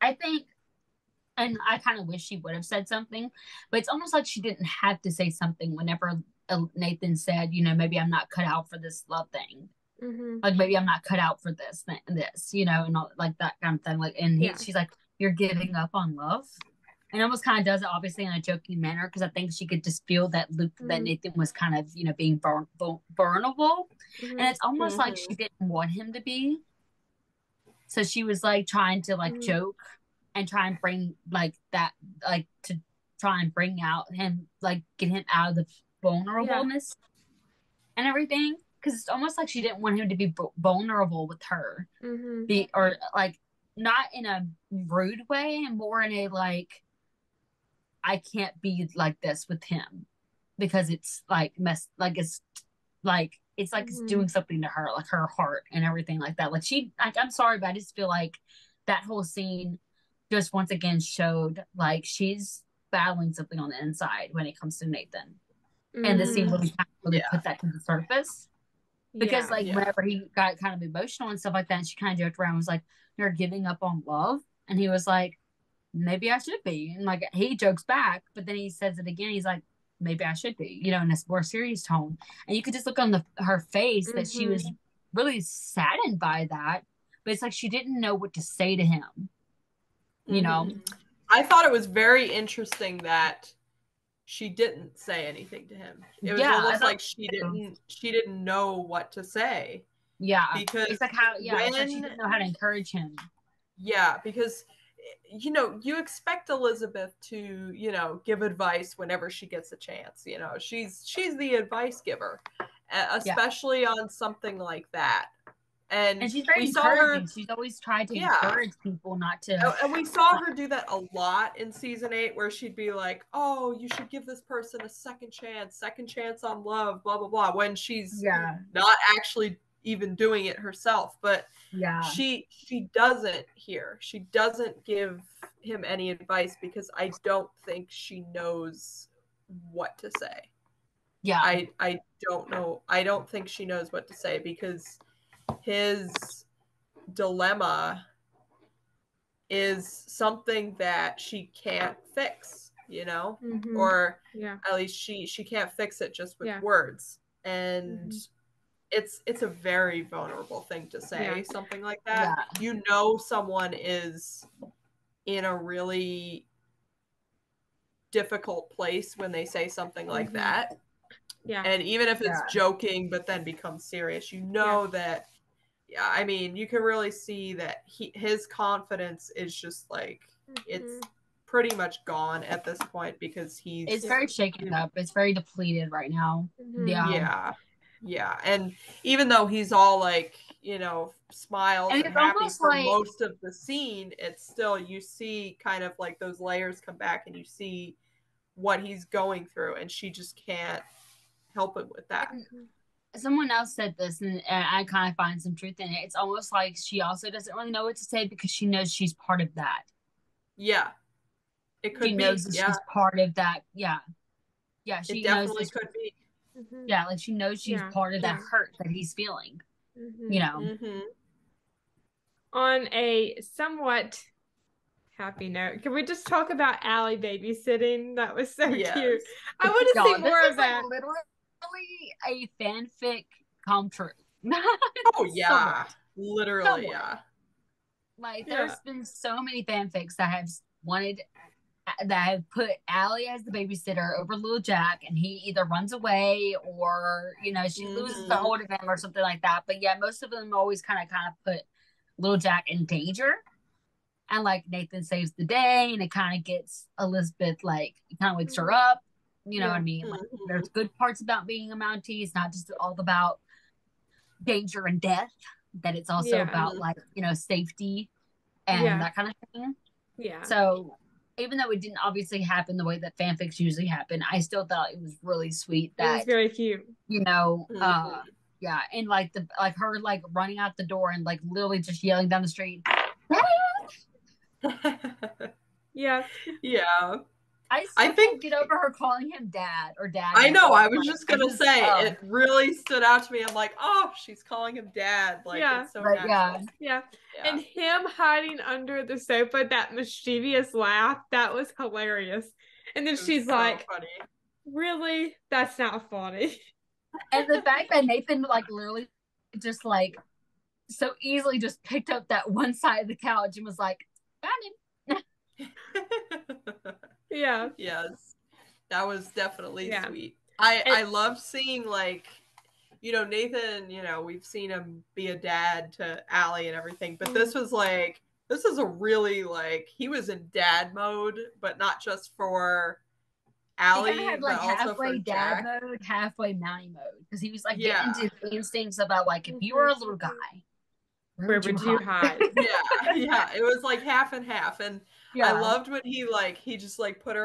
I think, and I kind of wish she would have said something, but it's almost like she didn't have to say something whenever Nathan said, maybe I'm not cut out for this love thing. Mm-hmm. Like, maybe I'm not cut out for this, and all, like that kind of thing. Like, and she's like, you're giving up on love? And almost kind of does it, obviously, in a joking manner, because I think she could just feel that that Nathan was kind of, being vulnerable. And it's almost like she didn't want him to be. So she was, like, trying to, like, joke and try and bring, like, that, like, to try and bring out him, like, get him out of the vulnerableness and everything. Because it's almost like she didn't want him to be vulnerable with her. Or, like, not in a rude way, and more in a, like, I can't be like this with him because it's like it's doing something to her, like her heart and everything like that. Like I'm sorry, but I just feel like that whole scene just once again showed like she's battling something on the inside when it comes to Nathan. And the scene really put that to the surface. Because whenever he got kind of emotional and stuff like that, and she kind of joked around, was like, you're giving up on love? And he was like, maybe I should be. And like he jokes back, but then he says it again. He's like, maybe I should be, in a more serious tone. And you could just look on her face that she was really saddened by that. But it's like she didn't know what to say to him. I thought it was very interesting that she didn't say anything to him. It was almost like she didn't know what to say. Yeah. Because it's like how it's like she didn't know how to encourage him. Yeah, because you expect Elizabeth to, give advice whenever she gets a chance. She's the advice giver, especially on something like that. And she's very encouraging. She's always tried to encourage people not to. And we saw her do that a lot in season 8, where she'd be like, "Oh, you should give this person a second chance on love, blah blah blah," when she's not actually even doing it herself. But she doesn't here. She doesn't give him any advice because I don't think she knows what to say. Yeah, I don't know. I don't think she knows what to say, because his dilemma is something that she can't fix, you know, or at least she can't fix it just with words. And it's a very vulnerable thing to say, something like that. You know, someone is in a really difficult place when they say something like that. Yeah. And even if it's joking, but then becomes serious, you know that, I mean, you can really see that his confidence is just like, it's pretty much gone at this point, because it's very shaken up. It's very depleted right now. Yeah. And even though he's all like, you know, smiles and happy for most of the scene, it's still, you see kind of like those layers come back, and you see what he's going through, and she just can't help him with that. Someone else said this, and I kind of find some truth in it. It's almost like she also doesn't really know what to say, because she knows she's part of that. Yeah, it could be. She knows that she's part of that. Yeah, she definitely could be. Yeah, like she knows she's part of that hurt that he's feeling. You know. On a somewhat happy note, can we just talk about Allie babysitting? That was so cute. I want to see more of that. Like literally a fanfic come true. Oh yeah, literally. Yeah, like there's been so many fanfics that have put Allie as the babysitter over little Jack, and he either runs away or, you know, she loses the hold of him or something like that. But yeah, most of them always kind of put little Jack in danger, and like Nathan saves the day, and it kind of gets Elizabeth, like, it kind of wakes her up. You know what I mean? Like, there's good parts about being a Mountie. It's not just all about danger and death, that it's also about, like, you know, safety and that kind of thing. Yeah. So even though it didn't obviously happen the way that fanfics usually happen, I still thought it was really sweet. That it was very cute. You know, and like her like running out the door and like literally just yelling down the street. Yeah. I think get over her calling him dad or dad. I know. I was just gonna say it really stood out to me. I'm like, oh, she's calling him dad. Like, it's so natural. Yeah. And him hiding under the sofa, that mischievous laugh, that was hilarious. And then she's like, funny. Really? That's not funny. And the fact that Nathan like literally just like so easily just picked up that one side of the couch and was like, found him. Yeah. Yes. That was definitely sweet. I love seeing, like, you know, Nathan, you know, we've seen him be a dad to Allie and everything, but this was like, this is a really, like, he was in dad mode, but not just for Allie, he had, like, but also halfway for dad Jack. Mode, halfway Mountie mode, because he was like getting into instincts about like, if you were a little guy, where would you hide? Yeah, it was like half and half, and I loved when he just like put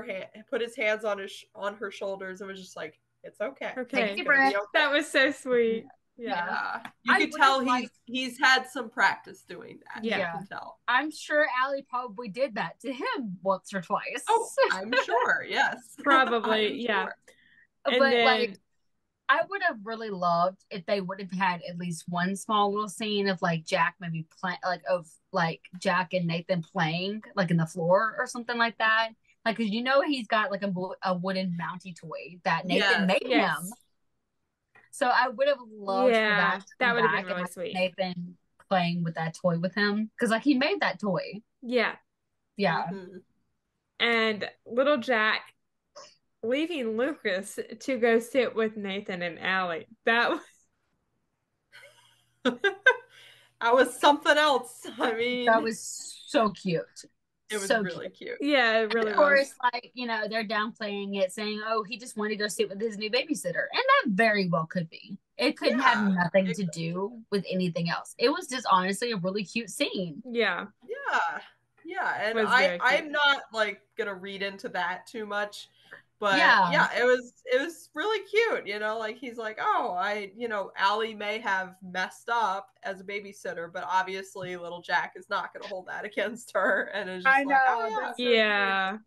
his hands on her shoulders and was just like, it's okay. Take a breath. That was so sweet. Yeah. You could tell he's had some practice doing that. Yeah. You can tell. I'm sure Allie probably did that to him once or twice. Oh, I'm sure. Yes. Probably. Yeah. But then, like, I would have really loved if they would have had at least one small little scene of like Jack maybe Jack and Nathan playing like in the floor or something like that. Like, cause you know he's got like a wooden Mountie toy that Nathan made him. So I would have loved for that. That would have been really sweet. Nathan playing with that toy with him, because like he made that toy. Yeah. And little Jack leaving Lucas to go sit with Nathan and Allie. That was something else. I mean, that was so cute. It was really cute. Yeah, it really was. Of course, like, you know, they're downplaying it, saying, oh, he just wanted to go sit with his new babysitter. And that very well could be. It couldn't have nothing to do with anything else. It was just honestly a really cute scene. Yeah. Yeah. And I'm not like gonna read into that too much. But it was really cute, you know, like he's like, oh, Allie may have messed up as a babysitter, but obviously little Jack is not going to hold that against her. And it's just I am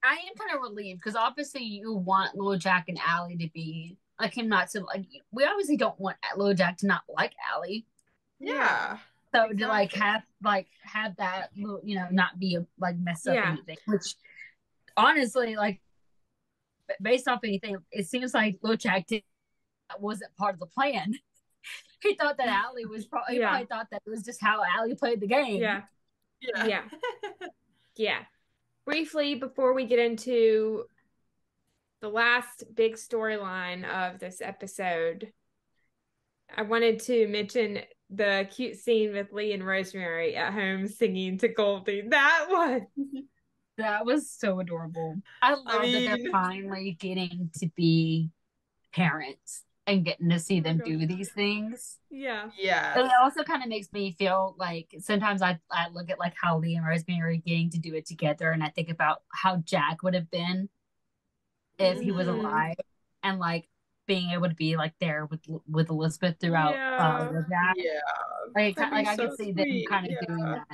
kind of relieved because obviously you want little Jack and Allie to be like him, not to like, we obviously don't want little Jack to not like Allie. Yeah. So to like have that, you know, not be like mess up anything, which honestly, like, based off anything, it seems like little Jack wasn't part of the plan. He thought that Allie was probably thought that it was just how Allie played the game. Yeah. Briefly, before we get into the last big storyline of this episode, I wanted to mention the cute scene with Lee and Rosemary at home singing to Goldie. That was so adorable. I love that they're finally getting to be parents and getting to see them do these things. Yeah. But it also kind of makes me feel like sometimes I look at like how Lee and Rosemary are getting to do it together, and I think about how Jack would have been if he was alive, and like being able to be like there with Elizabeth throughout Jack. Like I could see them kind of doing that.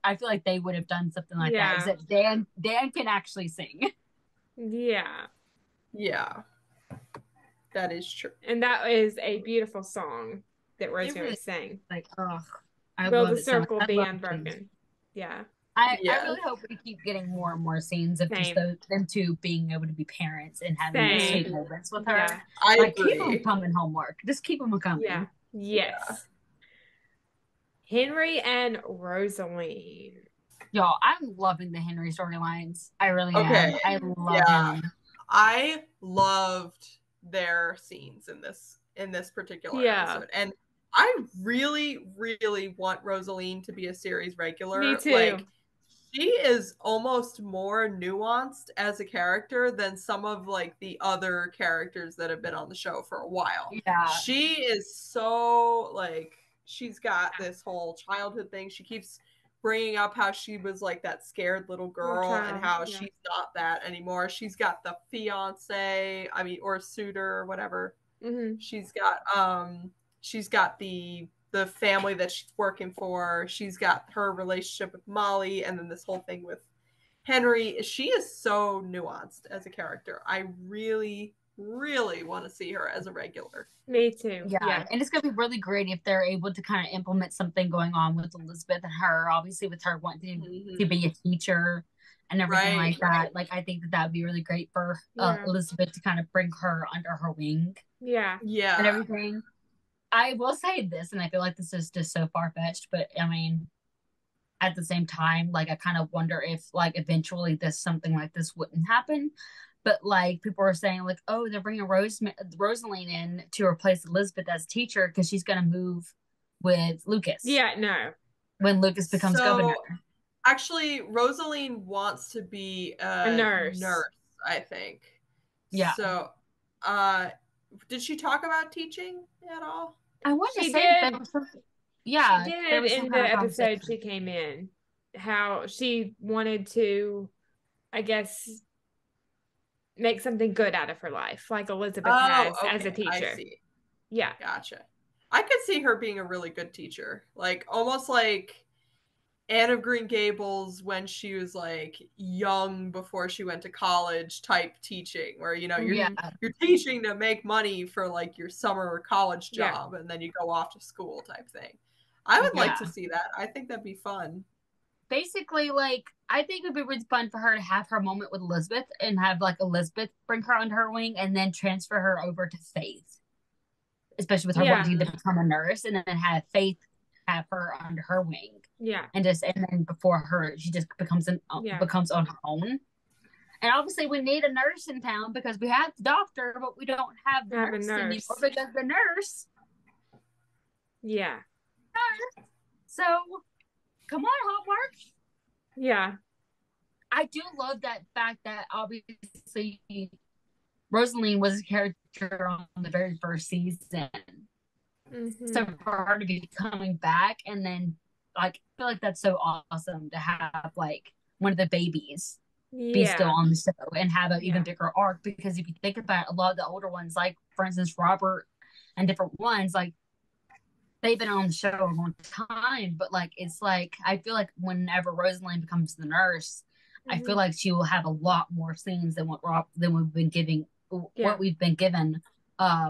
I feel like they would have done something like that, except Dan can actually sing. Yeah. That is true. And that is a beautiful song that Rosemary sang. Like, Will the circle be unbroken? Yeah. I really hope we keep getting more and more scenes of just them two being able to be parents and having these sweet moments with her. Yeah. I agree. Keep them coming, Hallmark. Just keep them coming. Yeah. Yes. Yeah. Henry and Rosaline. Y'all, I'm loving the Henry storylines. I really am. I love them. I loved their scenes in this particular episode. And I really, really want Rosaline to be a series regular. Me too. Like, she is almost more nuanced as a character than some of like the other characters that have been on the show for a while. Yeah. She is so like, she's got this whole childhood thing. She keeps bringing up how she was like that scared little girl and how she's not that anymore. She's got the fiance, or suitor or whatever. Mm-hmm. She's got the family that she's working for. She's got her relationship with Molly, and then this whole thing with Henry. She is so nuanced as a character. I really, really want to see her as a regular. Me too. Yeah. And it's going to be really great if they're able to kind of implement something going on with Elizabeth and her, obviously with her wanting to be a teacher and everything like that. Like, I think that would be really great for Elizabeth to kind of bring her under her wing. Yeah. And everything. I will say this, and I feel like this is just so far-fetched, but at the same time, like, I kind of wonder if like eventually something like this wouldn't happen. But like people are saying, like, oh, they're bringing Rosaline in to replace Elizabeth as teacher because she's going to move with Lucas. Yeah, no. When Lucas becomes governor. Actually, Rosaline wants to be a nurse, I think. Yeah. So, did she talk about teaching at all? I want to say that. Yeah, she did in the episode she came in. How she wanted to, I guess, make something good out of her life, like Elizabeth has as a teacher. I see. Yeah. Gotcha. I could see her being a really good teacher. Like, almost like Anne of Green Gables when she was like young before she went to college type teaching, where you're teaching to make money for like your summer college job and then you go off to school type thing. I would like to see that. I think that'd be fun. Basically, like, I think it would be really fun for her to have her moment with Elizabeth and have like Elizabeth bring her under her wing and then transfer her over to Faith, especially with her wanting to become a nurse, and then have Faith have her under her wing. Yeah. And then before her, she just becomes on her own. And obviously we need a nurse in town because we have the doctor, but we don't have the nurse anymore because the nurse. Yeah. So, come on, Hallmark. Yeah. I do love that fact that obviously Rosaline was a character on the very first season. So for her to be coming back and then like I feel like that's so awesome to have like one of the babies be still on the show and have an even bigger arc, because if you think about it, a lot of the older ones, like for instance Robert and different ones, like they've been on the show a long time, but like it's like I feel like whenever Rosalind becomes the nurse, I feel like she will have a lot more scenes than we've been giving what we've been given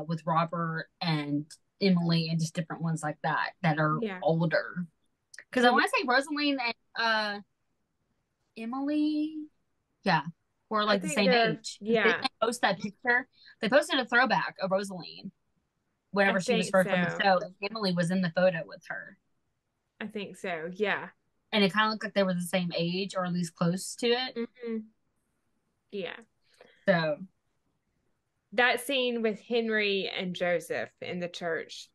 with Robert and Emily and just different ones like that are older. Because I want to say Rosalind and Emily, were like the same age. Yeah. They post that picture. They posted a throwback of Rosalind whenever she was first on the show. Emily was in the photo with her. I think so. Yeah. And it kind of looked like they were the same age, or at least close to it. Yeah. So that scene with Henry and Joseph in the church.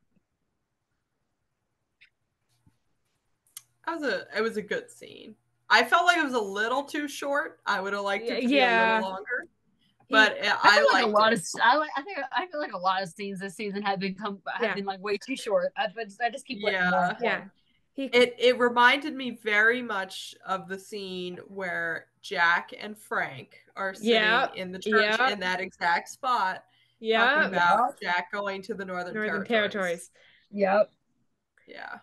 It was a good scene. I felt like it was a little too short. I would have liked it to be a little longer. But I feel like I feel like a lot of scenes this season have been like way too short. I just keep wanting more. It reminded me very much of the scene where Jack and Frank are sitting in the church in that exact spot, talking about Jack going to the Northern Territories. Yep. Yeah.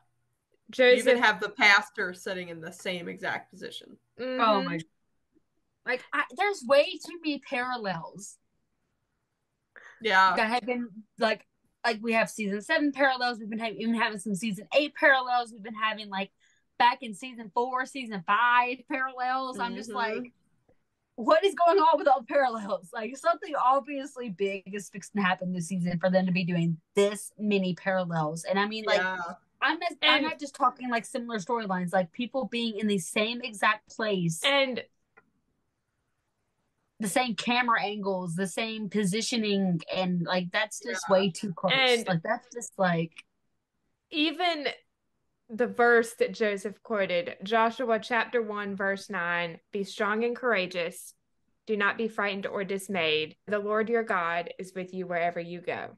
Joseph, you even have the pastor sitting in the same exact position. Oh my! Like there's way too many parallels. Yeah, that have been like we have season 7 parallels. We've been even having some season 8 parallels. We've been having like back in season 4, season 5 parallels. I'm just like, what is going on with all the parallels? Like something obviously big is fixing to happen this season for them to be doing this many parallels. And I mean, like. I'm not just talking like similar storylines, like people being in the same exact place and the same camera angles, the same positioning, and like that's just way too close. And like that's just like even the verse that Joseph quoted, Joshua chapter 1 verse 9, be strong and courageous, do not be frightened or dismayed. The Lord your God is with you wherever you go.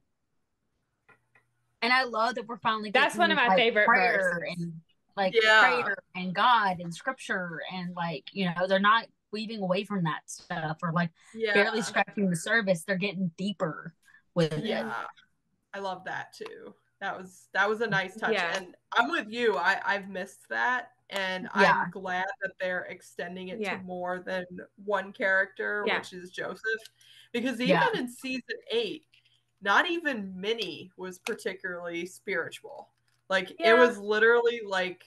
And I love that we're finally that's one of my favorite prayer verses. And like prayer and God and scripture, and like, you know, they're not weaving away from that stuff or like barely scratching the surface. They're getting deeper with it. I love that too. That was a nice touch. And I'm with you. I've missed that, and I'm glad that they're extending it to more than one character, which is Joseph, because even in season 8, not even Minnie was particularly spiritual. Like it was literally like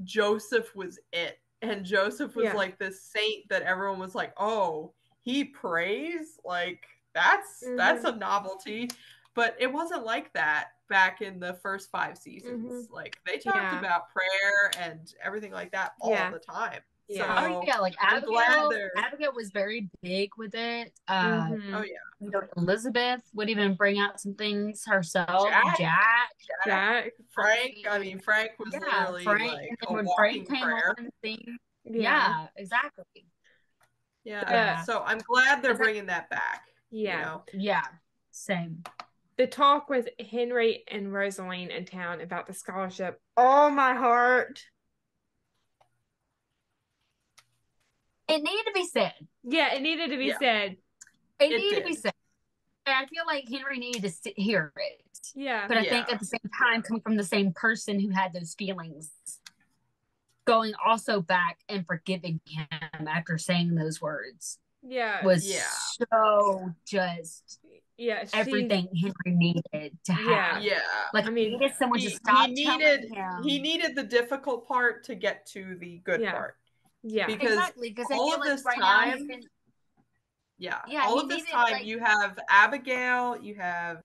Joseph was it. And Joseph was like this saint that everyone was like, oh, he prays? Like that's a novelty. But it wasn't like that back in the first 5 seasons. Like they talked about prayer and everything like that all the time. So, like Abigail was very big with it. Elizabeth would even bring out some things herself. Jack. Frank. I mean, Frank was literally like a walking prayer. Yeah, exactly. Yeah. So I'm glad they're bringing that back. Yeah. You know? Yeah. Same. The talk with Henry and Rosaline in town about the scholarship. Oh, my heart. It needed to be said. Yeah, it needed to be said. It needed to be said. And I feel like Henry needed to hear it. Yeah. But I think at the same time, coming from the same person who had those feelings, going also back and forgiving him after saying those words. Was so just everything Henry needed to have. Like, I mean, he needed someone to stop telling him. He needed the difficult part to get to the good part. Yeah, because all of this time, all of this time, you have Abigail, you have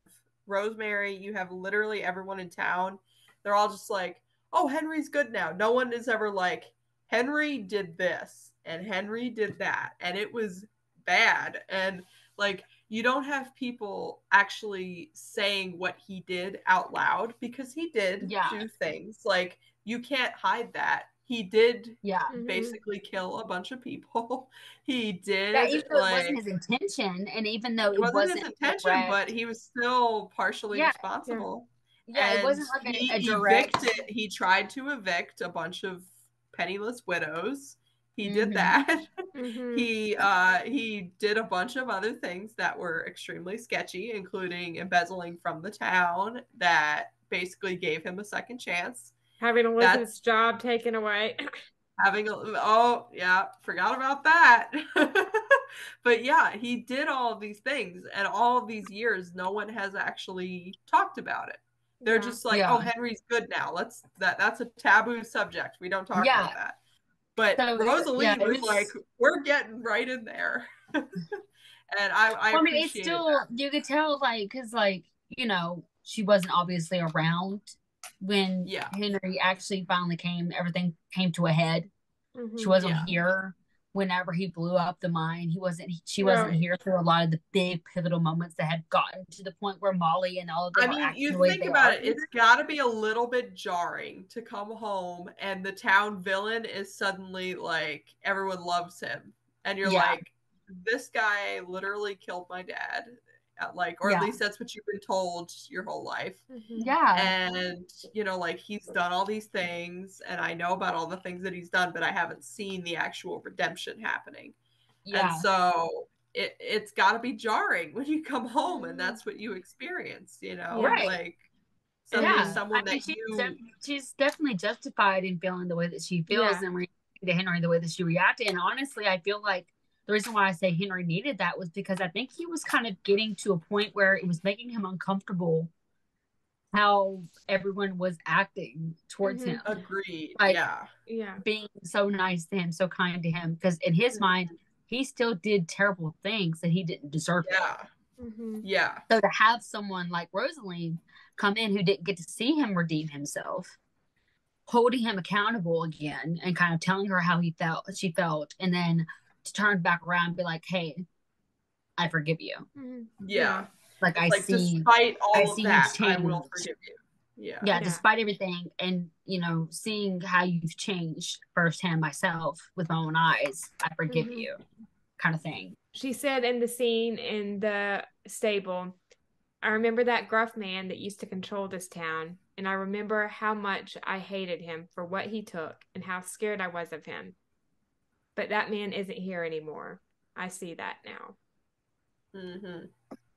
Rosemary, you have literally everyone in town. They're all just like, oh, Henry's good now. No one is ever like, Henry did this and Henry did that, and it was bad. And like, you don't have people actually saying what he did out loud, because he did do things. Like, you can't hide that. he did Mm-hmm. basically kill a bunch of people. He did. Yeah, even though it wasn't his intention, and even though it wasn't his intention, but he was still partially responsible. Yeah, it wasn't like a direct. He tried to evict a bunch of penniless widows. He did that. He did a bunch of other things that were extremely sketchy, including embezzling from the town that basically gave him a second chance. Having Elizabeth's job taken away. Forgot about that. But yeah, he did all of these things, and all of these years, no one has actually talked about it. They're just like, oh, Henry's good now. That's a taboo subject. We don't talk about that. But so, Rosalie was like, we're getting right in there. And I mean, it's still that. You could tell, like, because, like, you know, she wasn't obviously around when Henry actually finally everything came to a head. She wasn't here whenever he blew up the mine. She wasn't here through a lot of the big pivotal moments that had gotten to the point where Molly and all of them you think about it, it's got to be a little bit jarring to come home and the town villain is suddenly like, everyone loves him. And you're like, this guy literally killed my dad. Or at least that's what you've been told your whole life. And you know, like, he's done all these things and I know about all the things that he's done, but I haven't seen the actual redemption happening. And so it's got to be jarring when you come home and that's what you experience, you know, like someone that she's definitely justified in feeling the way that she feels and reacting to Henry the way that she reacted. And honestly, I feel like the reason why I say Henry needed that was because I think he was kind of getting to a point where it was making him uncomfortable how everyone was acting towards him. Agreed. Like, being so nice to him, so kind to him, because in his mind, he still did terrible things that he didn't deserve. So to have someone like Rosalie come in who didn't get to see him redeem himself, holding him accountable again and kind of telling her how she felt, and then to turn back around and be like, hey, I forgive you. Like, I see, despite all of that, I will forgive you. Despite everything, and you know, seeing how you've changed firsthand myself with my own eyes, I forgive you, kind of thing. She said in the scene in the stable, I remember that gruff man that used to control this town, and I remember how much I hated him for what he took and how scared I was of him. But that man isn't here anymore. I see that now.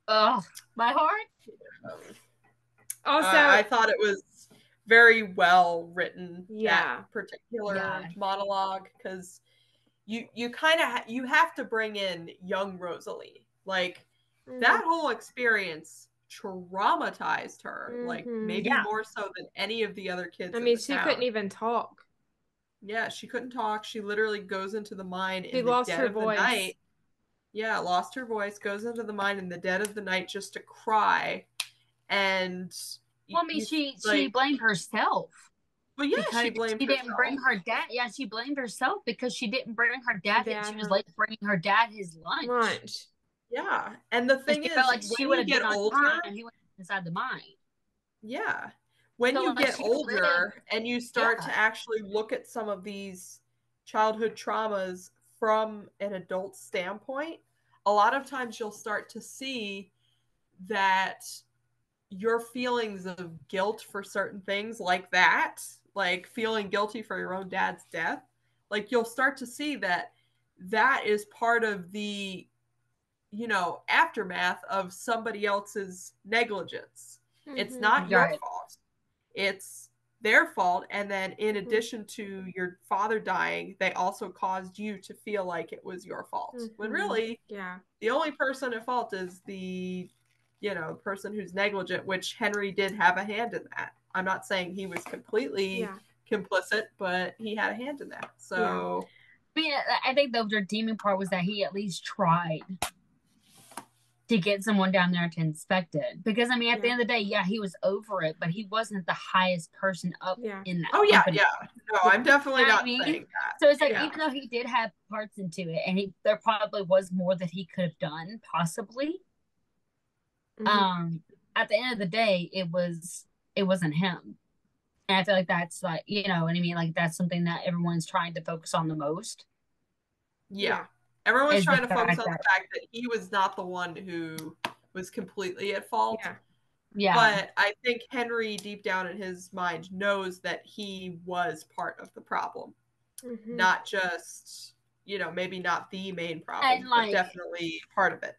Oh, my heart. Also, I thought it was very well written. That particular monologue, because you kind of you have to bring in young Rosalie. Like, that whole experience traumatized her. Like, maybe more so than any of the other kids. I mean, she couldn't even talk. Yeah, she couldn't talk. She literally goes into the mine in the dead of the night. Yeah, lost her voice, goes into the mine in the dead of the night just to cry. And well, I mean, she blamed herself. Well, yeah, she blamed herself. She didn't bring her dad. Yeah, she blamed herself because she didn't bring her dad. She was late bringing her dad his lunch. Yeah, and the thing is, like she would have been older, and he went inside the mine. Yeah. When you get older and you start to actually look at some of these childhood traumas from an adult standpoint, a lot of times you'll start to see that your feelings of guilt for certain things like that, like feeling guilty for your own dad's death, like you'll start to see that is part of the, you know, aftermath of somebody else's negligence. It's not your fault. It's their fault. And then in addition to your father dying, they also caused you to feel like it was your fault. When really, the only person at fault is the, you know, person who's negligent, which Henry did have a hand in that. I'm not saying he was completely complicit, but he had a hand in that. So I mean, I think the redeeming part was that he at least tried to get someone down there to inspect it. Because, I mean, at the end of the day, he was over it, but he wasn't the highest person up in that company. No, I'm definitely not saying that. So it's like, even though he did have parts into it, and there probably was more that he could have done, possibly. At the end of the day, it wasn't him. I feel like that's like, you know what I mean? Like that's something that everyone's trying to focus on the most. Yeah. Everyone's trying to focus on the fact that he was not the one who was completely at fault. Yeah. Yeah. But I think Henry, deep down in his mind, knows that he was part of the problem. Mm-hmm. Not just, you know, maybe not the main problem, and, like, but definitely part of it.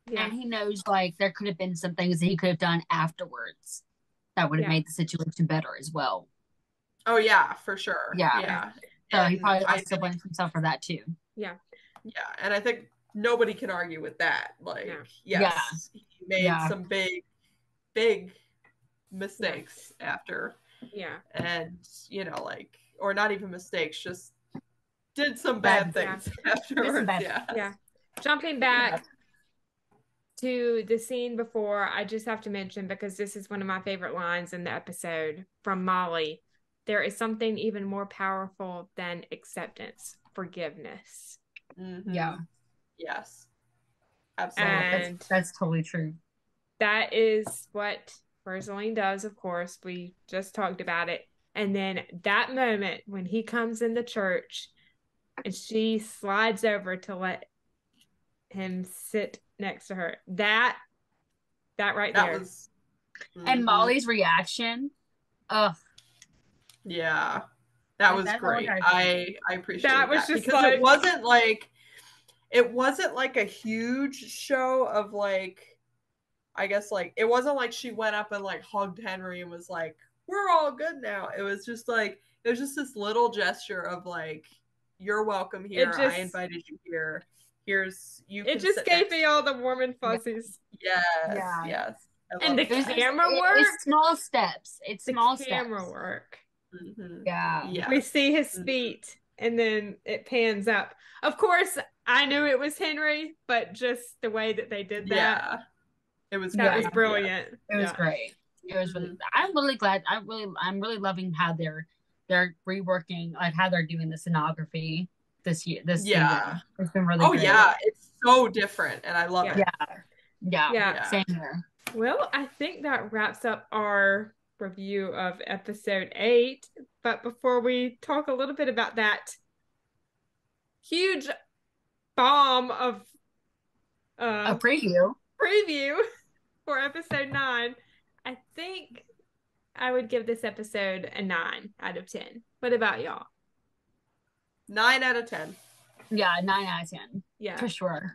Yeah. And he knows, like, there could have been some things that he could have done afterwards that would have made the situation better as well. Oh, yeah, for sure. Yeah. So and he probably also blames himself for that, too. Yeah. Yeah, and I think nobody can argue with that. Like, yes, he made some big mistakes after. Yeah. And, you know, like, or not even mistakes, just did some bad things afterwards. Yeah. Jumping back to the scene before, I just have to mention, because this is one of my favorite lines in the episode from Molly, there is something even more powerful than acceptance, forgiveness. Mm-hmm. Yeah. Yes. Absolutely. And that's totally true. That is what Rosaline does, of course. We just talked about it. And then that moment when he comes in the church and she slides over to let him sit next to her. That right there. Was, and Molly's reaction. Ugh. Yeah. That was great. I appreciate that. Was just because it wasn't like a huge show of like, I guess like it wasn't like she went up and like hugged Henry and was like, we're all good now. It was just like there's just this little gesture of like, you're welcome here. I invited you here. It just gave me all the warm and fuzzies. Yes. And the camera work. It's small steps. It's small steps. Camera work. Mm-hmm. Yeah. We see his feet and then it pans up. Of course, I knew it was Henry, but just the way that they did that. Yeah. It was that was brilliant. It was great. It was really I'm really glad. I'm really loving how they're reworking, like how they're doing the scenography this season. It's been really great. Yeah, it's so different and I love it. Yeah. Same here. Well, I think that wraps up our review of episode 8. But before we talk a little bit about that huge bomb of a preview for episode 9, I think I would give this episode a 9 out of 10. What about y'all? 9 out of 10. Yeah, 9 out of 10. Yeah. For sure.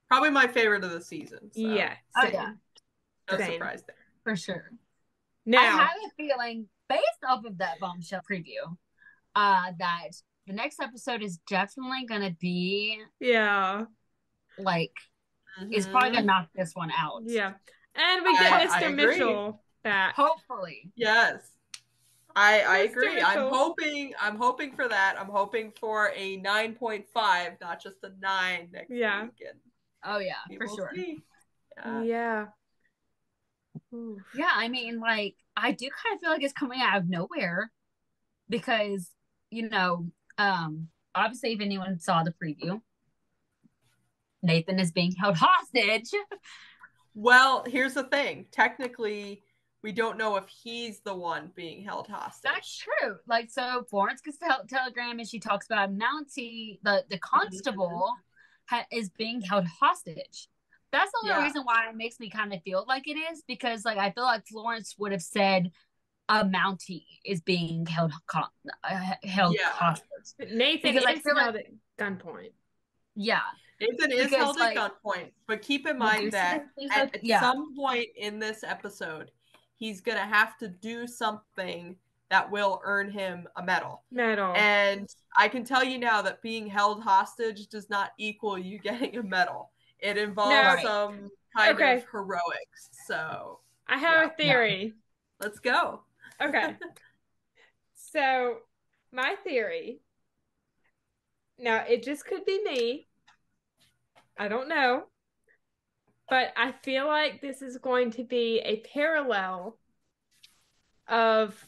Probably my favorite of the season. So. Yeah. Same. Oh, yeah. No surprise there. For sure. Now, I have a feeling, based off of that bombshell preview, that the next episode is definitely going to be... like... It's probably going to knock this one out. Yeah. And we get Mr. Mitchell back. Hopefully. Yes. I agree. Mitchell. I'm hoping for that. I'm hoping for a 9.5, not just a 9 next week. Oh yeah, for sure. Yeah. Yeah, I mean, like, I do kind of feel like it's coming out of nowhere because, you know, obviously if anyone saw the preview, Nathan is being held hostage. Well, here's the thing. Technically, we don't know if he's the one being held hostage. That's true. Like, so Florence gets the telegram and she talks about Mountie, the constable, is being held hostage. That's the only reason why it makes me kind of feel like it is, because, like, I feel like Florence would have said a Mountie is being held hostage. Nathan is held at gunpoint. Yeah. Nathan is held at gunpoint, but keep in mind that at some point in this episode, he's going to have to do something that will earn him a medal. And I can tell you now that being held hostage does not equal you getting a medal. It involves some kind of heroics. So I have a theory. Let's go. Okay. So my theory, now it just could be me, I don't know, but I feel like this is going to be a parallel of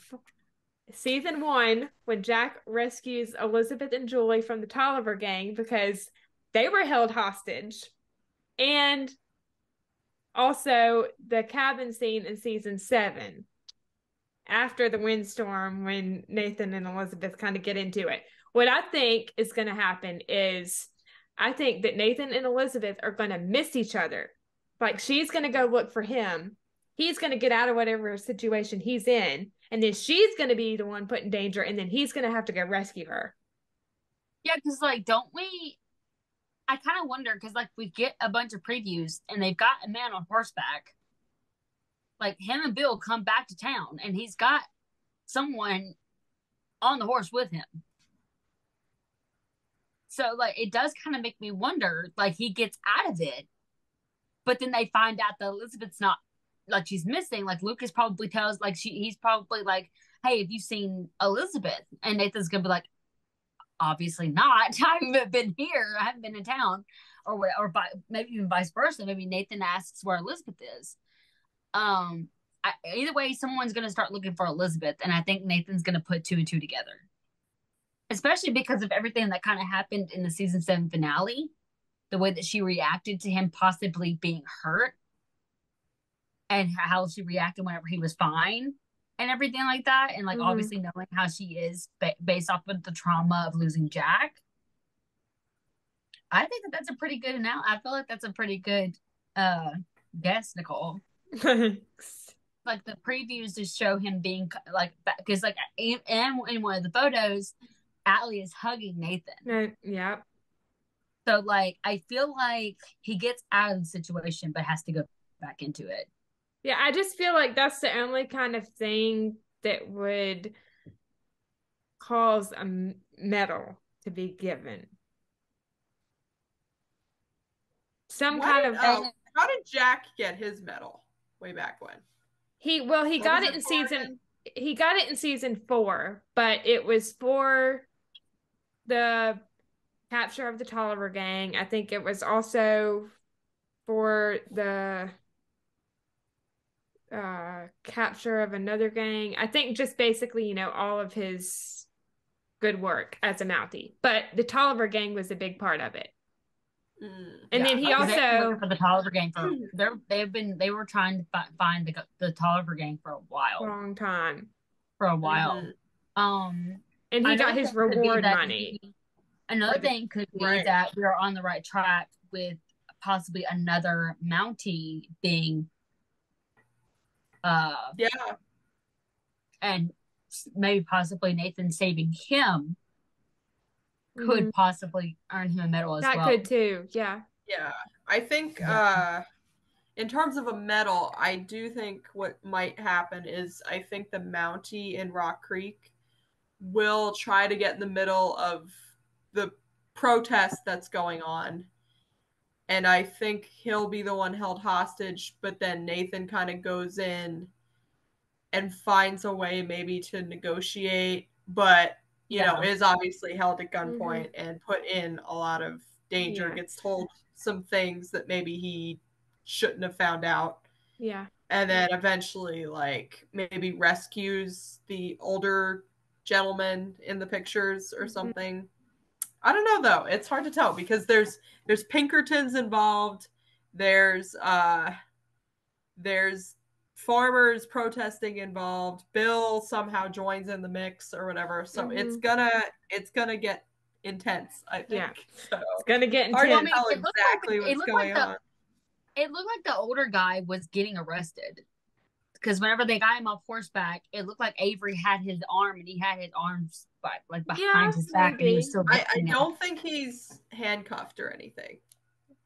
season 1 when Jack rescues Elizabeth and Julie from the Tolliver gang because they were held hostage, and also the cabin scene in season 7. after the windstorm when Nathan and Elizabeth kind of get into it. What I think is going to happen is I think that Nathan and Elizabeth are going to miss each other. Like she's going to go look for him. He's going to get out of whatever situation he's in. And then she's going to be the one put in danger. And then he's going to have to go rescue her. Yeah, because like, don't we? I kind of wonder because like we get a bunch of previews and they've got a man on horseback. Like him and Bill come back to town and he's got someone on the horse with him. So like it does kind of make me wonder. Like he gets out of it, but then they find out that Elizabeth's not, like she's missing. Like Lucas probably tells, like he's probably like, "Hey, have you seen Elizabeth?" And Nathan's gonna be like, "Obviously not. I haven't been here. I haven't been in town," or maybe even vice versa. Maybe Nathan asks where Elizabeth is. Either way, someone's gonna start looking for Elizabeth, and I think Nathan's gonna put 2 and 2 together, especially because of everything that kind of happened in the season 7 finale, the way that she reacted to him possibly being hurt, and how she reacted whenever he was fine, and everything like that, and like obviously knowing how she is based off of the trauma of losing Jack. I think that that's a pretty good I feel like that's a pretty good guess, Nicole. Thanks. Like the previews just show him being like, because like in one of the photos, Allie is hugging Nathan. Yeah. So like I feel like he gets out of the situation but has to go back into it. Yeah, I just feel like that's the only kind of thing that would cause a medal to be given. How did Jack get his medal way back when? He got it in season 4, but it was for the capture of the Tolliver gang. I think it was also for the capture of another gang. I think just basically, all of his good work as a Mountie. But the Tolliver gang was a big part of it. And then he also for the Tolliver gang for they were trying to find the Tolliver gang for a while. Long time. For a while. And he got his reward money. Another thing could be that we are on the right track with possibly another Mountie being and maybe possibly Nathan saving him could possibly earn him a medal as well. That could too, yeah. Yeah, I think in terms of a medal, I do think what might happen is I think the Mountie in Rock Creek will try to get in the middle of the protest that's going on. And I think he'll be the one held hostage, but then Nathan kind of goes in and finds a way maybe to negotiate, but is obviously held at gunpoint and put in a lot of danger, gets told some things that maybe he shouldn't have found out. Yeah. And then eventually, like, maybe rescues the older gentleman in the pictures or something. I don't know, though. It's hard to tell because there's Pinkertons involved. There's farmers protesting involved. Bill somehow joins in the mix or whatever. So it's gonna get intense, I think. Yeah. So it's gonna get intense. Hard to tell exactly what's going on. It looked like the older guy was getting arrested. Because whenever they got him off horseback, it looked like Avery had his arm and he had his arms like behind his back. And he was still I don't think he's handcuffed or anything.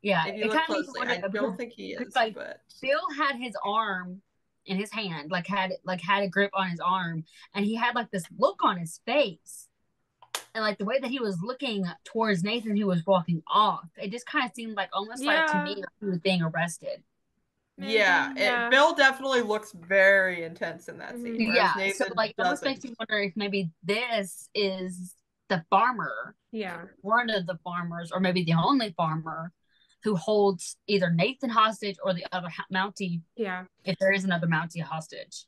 Yeah, if you look closely, I don't think he is. Like, but Bill had his arm in his hand, had a grip on his arm, and he had like this look on his face, and like the way that he was looking towards Nathan, who was walking off, it just kind of seemed like almost like to me like he was being arrested. Yeah, Bill definitely looks very intense in that scene. Yeah, Nathan so like it almost makes me wonder if maybe this is the farmer, one of the farmers, or maybe the only farmer who holds either Nathan hostage or the other Mountie. Yeah, if there is another Mountie hostage.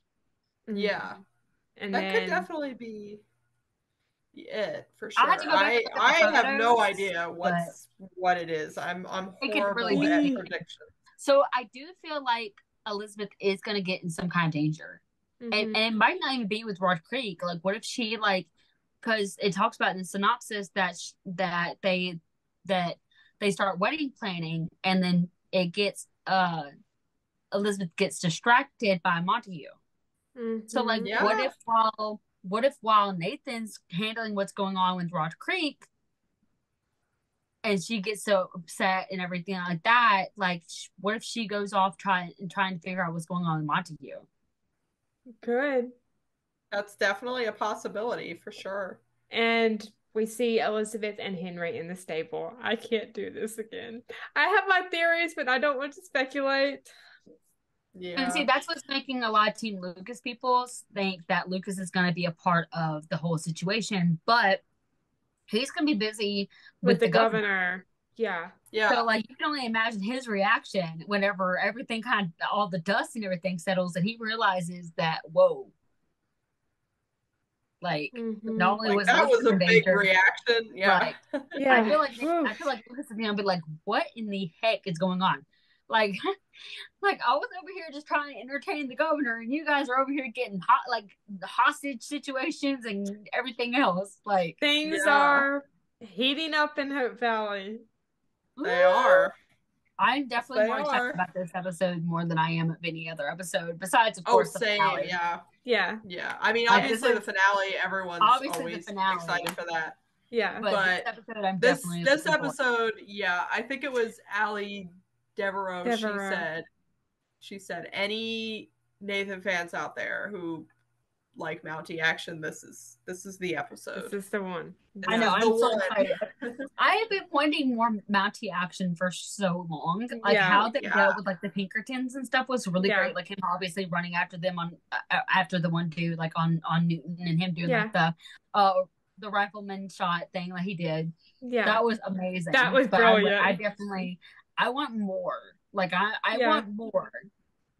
Yeah, and that could definitely be it for sure. I have no idea what it is. I'm horrible at predictions. So I do feel like Elizabeth is going to get in some kind of danger. and it might not even be with Rock Creek. Like, what if she like, because it talks about in the synopsis that they start wedding planning, and then it gets Elizabeth gets distracted by Montague. So like, what if while Nathan's handling what's going on with Rock Creek, and she gets so upset and everything like that, like, what if she goes off trying to figure out what's going on with Montague? Good. That's definitely a possibility for sure. And we see Elizabeth and Henry in the stable. I can't do this again. I have my theories, but I don't want to speculate. Yeah. And see, that's what's making a lot of Team Lucas people think that Lucas is going to be a part of the whole situation, but he's going to be busy with the governor. Yeah. So, like, you can only imagine his reaction whenever everything all the dust and everything settles, and he realizes that, whoa. Like, not only was that was a big reaction. Yeah. Yeah. I feel like Lucas is going to be like, what in the heck is going on? Like, I was over here just trying to entertain the governor, and you guys are over here getting hostage situations and everything else. Like, things are heating up in Hope Valley. They are. I'm definitely more excited about this episode more than I am of any other episode, besides, of course, the finale. Yeah. I mean, obviously the finale, everyone's always excited for that. Yeah. But this episode, I'm definitely this episode, I think it was Allie Devereaux. She said any Nathan fans out there who like Mountie action, this is the episode. This is the one. I know, I'm so excited. I have been wanting more Mountie action for so long. Like how they dealt with like the Pinkertons and stuff was really great. Like him obviously running after them on after the one dude like on Newton, and him doing like the rifleman shot thing like he did. Yeah, that was amazing. That was brilliant. I want more. Like I want more.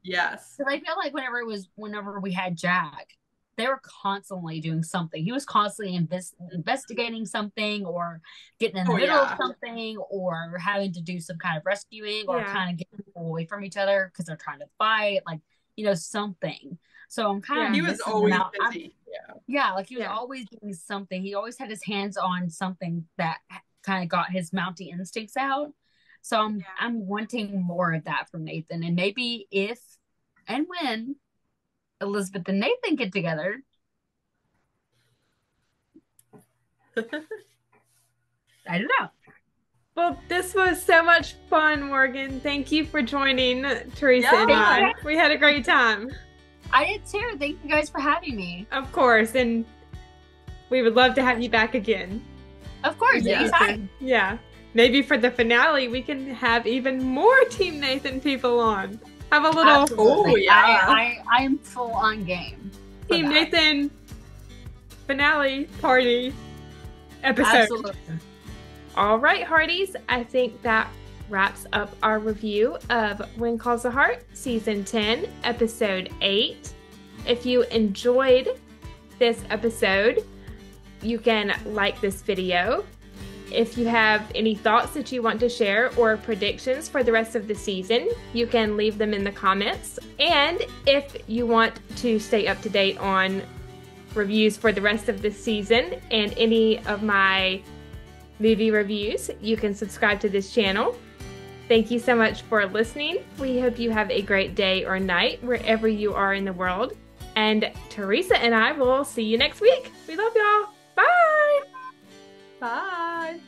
Yes, because I feel like whenever we had Jack, they were constantly doing something. He was constantly investigating something, or getting in the middle of something, or having to do some kind of rescuing, or kind of getting people away from each other because they're trying to fight, like, something. So I'm kind of he was always busy. Like he was always doing something. He always had his hands on something that kind of got his Mountie instincts out. So I'm wanting more of that from Nathan, and maybe if and when Elizabeth and Nathan get together. I don't know. Well, this was so much fun, Morgan. Thank you for joining Theresa and I. We had a great time. I did too. Thank you guys for having me. Of course, and we would love to have you back again. Of course, anytime. Yeah. Maybe for the finale, we can have even more Team Nathan people on. Have a little. Absolutely. I am full on game. Team Nathan finale party episode. Absolutely. All right, Hearties. I think that wraps up our review of When Calls the Heart, Season 10, Episode 8. If you enjoyed this episode, you can like this video. If you have any thoughts that you want to share or predictions for the rest of the season, you can leave them in the comments. And if you want to stay up to date on reviews for the rest of the season and any of my movie reviews, you can subscribe to this channel. Thank you so much for listening. We hope you have a great day or night wherever you are in the world. And Theresa and I will see you next week. We love y'all. Bye! Bye!